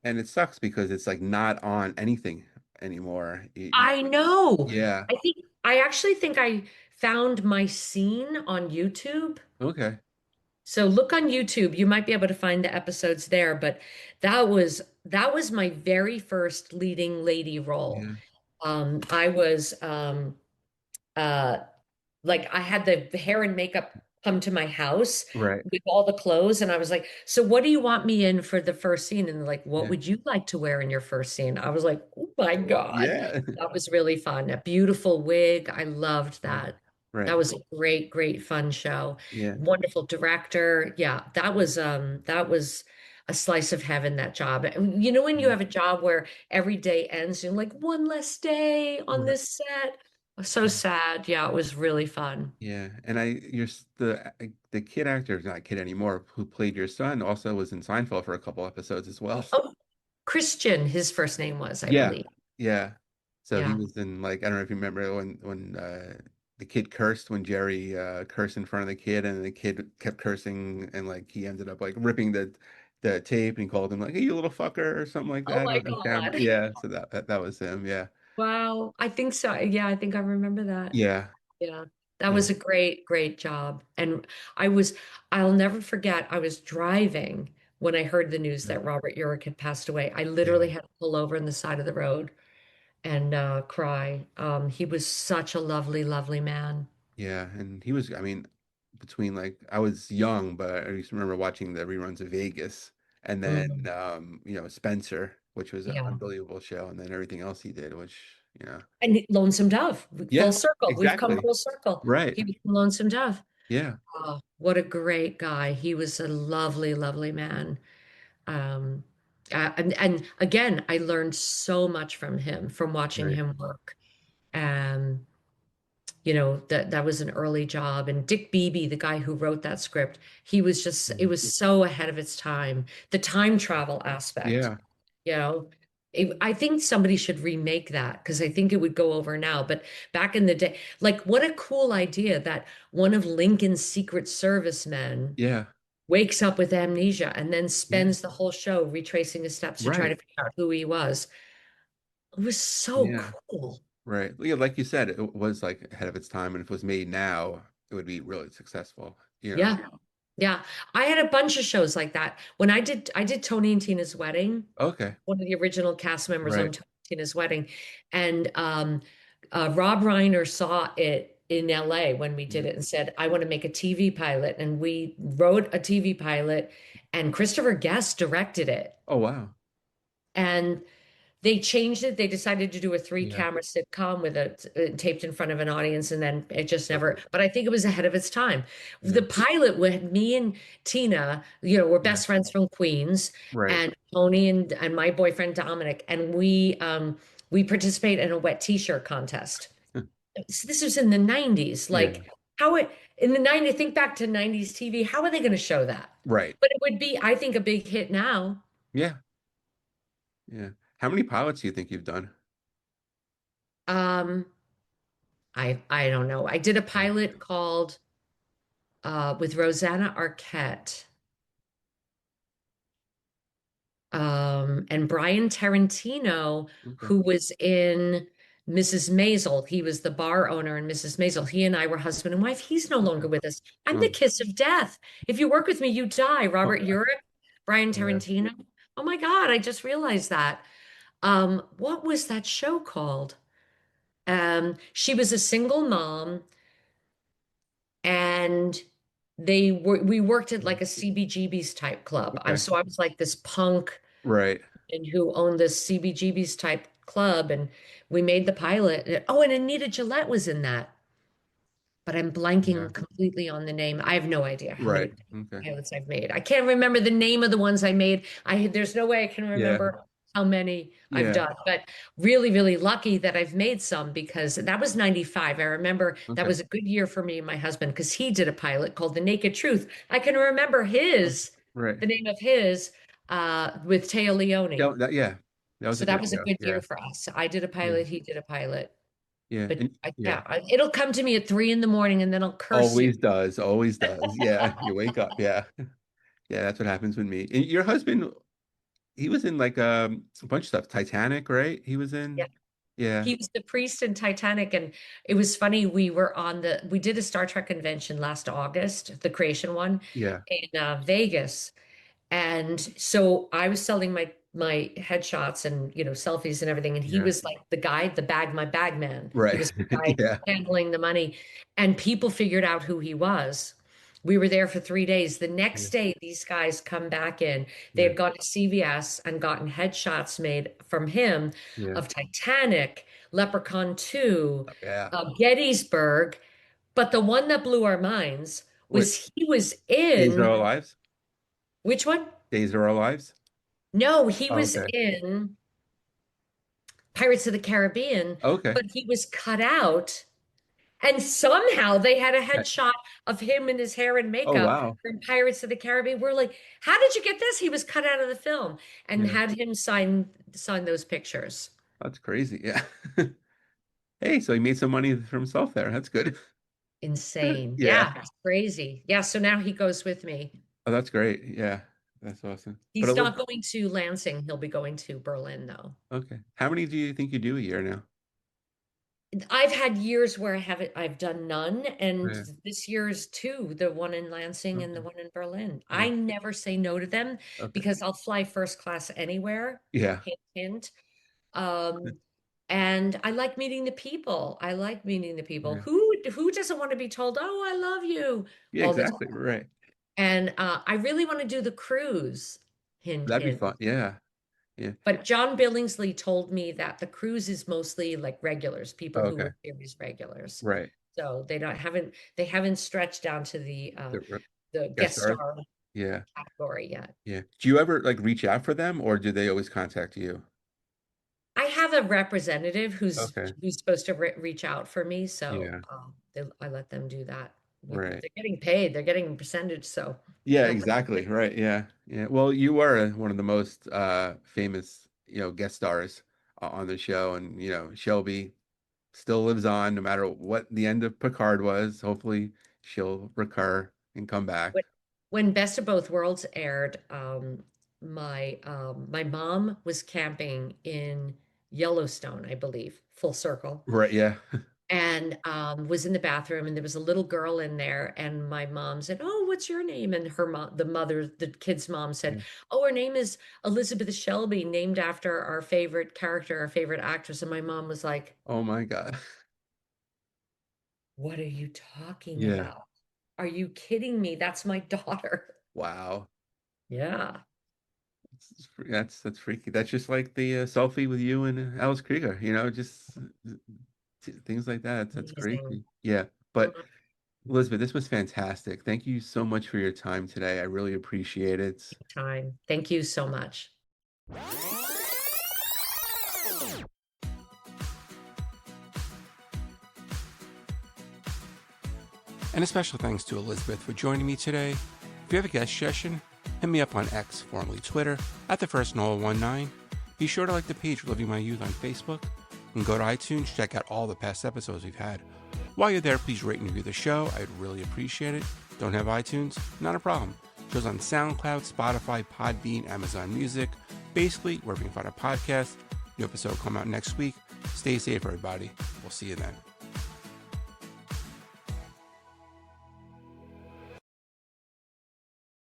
And it sucks because it's like not on anything anymore. I know. Yeah. I actually think I found my scene on YouTube. Okay. So look on YouTube. You might be able to find the episodes there, but that was my very first leading lady role. Yeah. I was uh like I had the hair and makeup come to my house Right. with all the clothes, and I was like, so what do you want me in for the first scene? And they're like, what Yeah. would you like to wear in your first scene? I was like, oh my God. Yeah. That was really fun. A beautiful wig. I loved Right. that. That Right. was a great, great fun show. Yeah. Wonderful director. Yeah, that was a slice of heaven, that job. And you know when you Yeah. have a job where every day ends, you're like, one less day on Right. this set. So sad. Yeah, it was really fun. Yeah. And the kid actor, not kid anymore, who played your son also was in Seinfeld for a couple episodes as well. Oh, Christian, his first name was, I Yeah. believe. Yeah. So he Yeah. was in, like, I don't know if you remember when the kid cursed, when Jerry cursed in front of the kid, and the kid kept cursing, and like he ended up like ripping the tape, and he called him like, "Hey, you little fucker," or something like Oh that my on camera. God. Yeah, so that was him. Yeah. Wow. I think so. Yeah, I think I remember that. Yeah. Yeah. That Yeah. was a great, great job. And I was, I'll never forget, I was driving when I heard the news Yeah. that Robert Urich had passed away. I Yeah. literally had to pull over on the side of the road and cry. He was such a lovely, lovely man. Yeah, and he was, I mean, between like I was young, but I used to remember watching the reruns of Vegas, and then Mhm. Spencer, which was an Yeah. unbelievable show, and then everything else he did, which, And Lonesome Dove, full yeah, circle. We've come exactly. full circle. Right. He was from Lonesome Dove. Yeah. Oh, what a great guy. He was a lovely, lovely man. Um, and again, I learned so much from him, from watching Right. him work. Um, that was an early job. And Dick Beebe, the guy who wrote that script, it Mhm. was so ahead of its time. The time travel aspect, Yeah. you know, I think somebody should remake that because I think it would go over now. But back in the day, like what a cool idea that one of Lincoln's Secret Service men Yeah. wakes up with amnesia and then Yeah. spends the whole show retracing his steps to try to Right. figure out who he was. It was so Yeah. cool. Right. Yeah, like you said, it was like ahead of its time, and if it was made now, it would be really successful. Yeah. Yeah. I had a bunch of shows like that. When I did Tony and Tina's Wedding, Okay. one of the original cast members on Right. Tony and Tina's Wedding. And Rob Reiner saw it in LA when we Yeah. did it and said, I want to make a TV pilot. And we wrote a TV pilot, and Christopher Guest directed it. Oh, wow. And they changed it. They decided to do a Yeah. three-camera sitcom with it taped in front of an audience, and then it just never. Okay. But I think it was ahead of its time. Yeah. The pilot with me and Tina, you know, we're Yeah. best friends from Queens, Right. and Tony and my boyfriend Dominic, and we participate in a wet t-shirt contest. So this was in the 90s. Yeah. Like how it in the 90s, think back to 90s TV, how are they going to show that? Right. But it would be, I think, a big hit now. Yeah. Yeah. How many pilots do you think you've done? Um, I don't know. I did a Yeah. pilot called with Rosanna Arquette and Brian Tarantino, Okay. who was in Mrs. Maisel. He was the bar owner in Mrs. Maisel. He and I were husband and wife. He's no Okay. longer with us. I'm the Oh, kiss of death. If you work with me, you die. oh, Robert Urich, Brian yeah. Tarantino. Oh my God, I just realized that. What was that show called? She was a single mom, and we worked at Yeah. like a CBGB's type club. Okay. So I was like this punk Right. and who owned this CBGB's type club, and we made the pilot. Oh, and Anita Gillette was in that, but I'm Yeah. blanking completely on the name. I have no idea how Right. many Okay. pilots I've made. I can't remember the name of the ones I made. There's no way I can Yeah. remember how many I've Yeah. done, but really, really lucky that I've made some because that was 95. I remember that Okay. was a good year for me and my husband because he did a pilot called The Naked Truth. I can remember Oh, right. the name of his, with Taya Yeah. Leone. Yeah. That was So a that good was a show. good Yeah. year for us. I did a Yeah. pilot, he did a pilot. Yeah. But And yeah. it'll come to me at 3 in the morning and then I'll curse you. Always does. Always does. Yeah. You wake up. Yeah. Yeah. That's what happens with me. And your husband, he was in like a bunch of stuff. Titanic, right? He was Yeah. in. Yeah. He was the priest in Titanic. And it was funny. We did a Star Trek convention last August, the creation one Yeah. in Vegas. And so I was selling my headshots and selfies and everything, and he Yeah. was like the guy, my bag man. He Right. was the guy Yeah. handling the money, and people figured out who he was. We were there for 3 days. The Yeah. next day, these guys come back in. They Yeah. had gone to CVS and gotten headshots made from him Yeah. of Titanic, Leprechaun 2, Yeah. Gettysburg. But the one that blew our minds What was he was Days Are in Our Lives? which one? Days Are Our Lives? No, he Oh, was okay. in Pirates of the Caribbean, Okay. but he was cut out. And somehow they had a Right. headshot of him in his hair and Oh, makeup wow. from Pirates of the Caribbean. We're like, how did you get this? He was cut out of the film and Yeah. had him sign those pictures. That's crazy. Yeah. Hey, so he made some money for himself there. That's good. Insane. Yeah. Yeah, it's crazy. Yeah, so now he goes with me. Oh, that's great. Yeah. That's awesome. But He's not Elizabeth, going to Lansing. He'll be going to Berlin, though. okay. How many do you think you do a year now? I've had years where I've done none, and Yeah. this year's two, the one in Lansing and the Okay. one in Berlin. Yeah. I never say no to them Okay. because I'll fly first class anywhere. Yeah. Hint, hint. Um, and I like meeting the people. I like meeting the people. Yeah. Who doesn't want to be told, "Oh, I love you" Yeah, all the exactly. time? Right. And I really want to do the cruise. Hint, That'd be hint. fun. Yeah. Yeah. But John Billingsley told me that the cruise is mostly like regulars, people who Okay. were series regulars. Right. So they haven't stretched down to The the guest guest stars. star Yeah. category yet. Yeah. Do you ever like reach out for them or do they always contact you? I have a representative Okay. who's supposed to reach out for me, so Yeah. I let them do that. Right. They're getting paid, they're getting a percentage, so Yeah, let them. exactly. Right. Yeah. Yeah. Well, you are one of the most famous, guest stars on the show, and Shelby still lives on no matter what the end of Picard was. Hopefully, she'll recur and come back. When when Best of Both Worlds aired, my mom was camping in Yellowstone, I believe, full circle. Right. Yeah. and was in the bathroom, and there was a little girl in there, and my mom said, "Oh, what's your name?" And her mom, the kid's mom said, Yeah. "Oh, her name is Elizabeth Shelby, named after our favorite character, our favorite actress." And my mom was like, Oh my God. "What are you talking Yeah. about? Are you kidding me? That's my daughter." Wow. Yeah, That's freaky. That's just like the selfie with you and Alice Krieger, just things like that. That's amazing. crazy. Yeah. But Elizabeth, this was fantastic. Thank you so much for your time today. I really appreciate it. Time. Thank you so much. And a special thanks to Elizabeth for joining me today. If you have a guest session, hit me up on X, formerly Twitter, at the first Noel19. Be sure to like the page Living My Youth on Facebook, and go to iTunes, check out all the past episodes we've had. While you're there, please rate and review the show. I'd really appreciate it. Don't have iTunes? Not a problem. Show's on SoundCloud, Spotify, Podbean, Amazon Music, basically wherever you can find a podcast. New episode will come out next week. Stay safe, everybody. We'll see you then.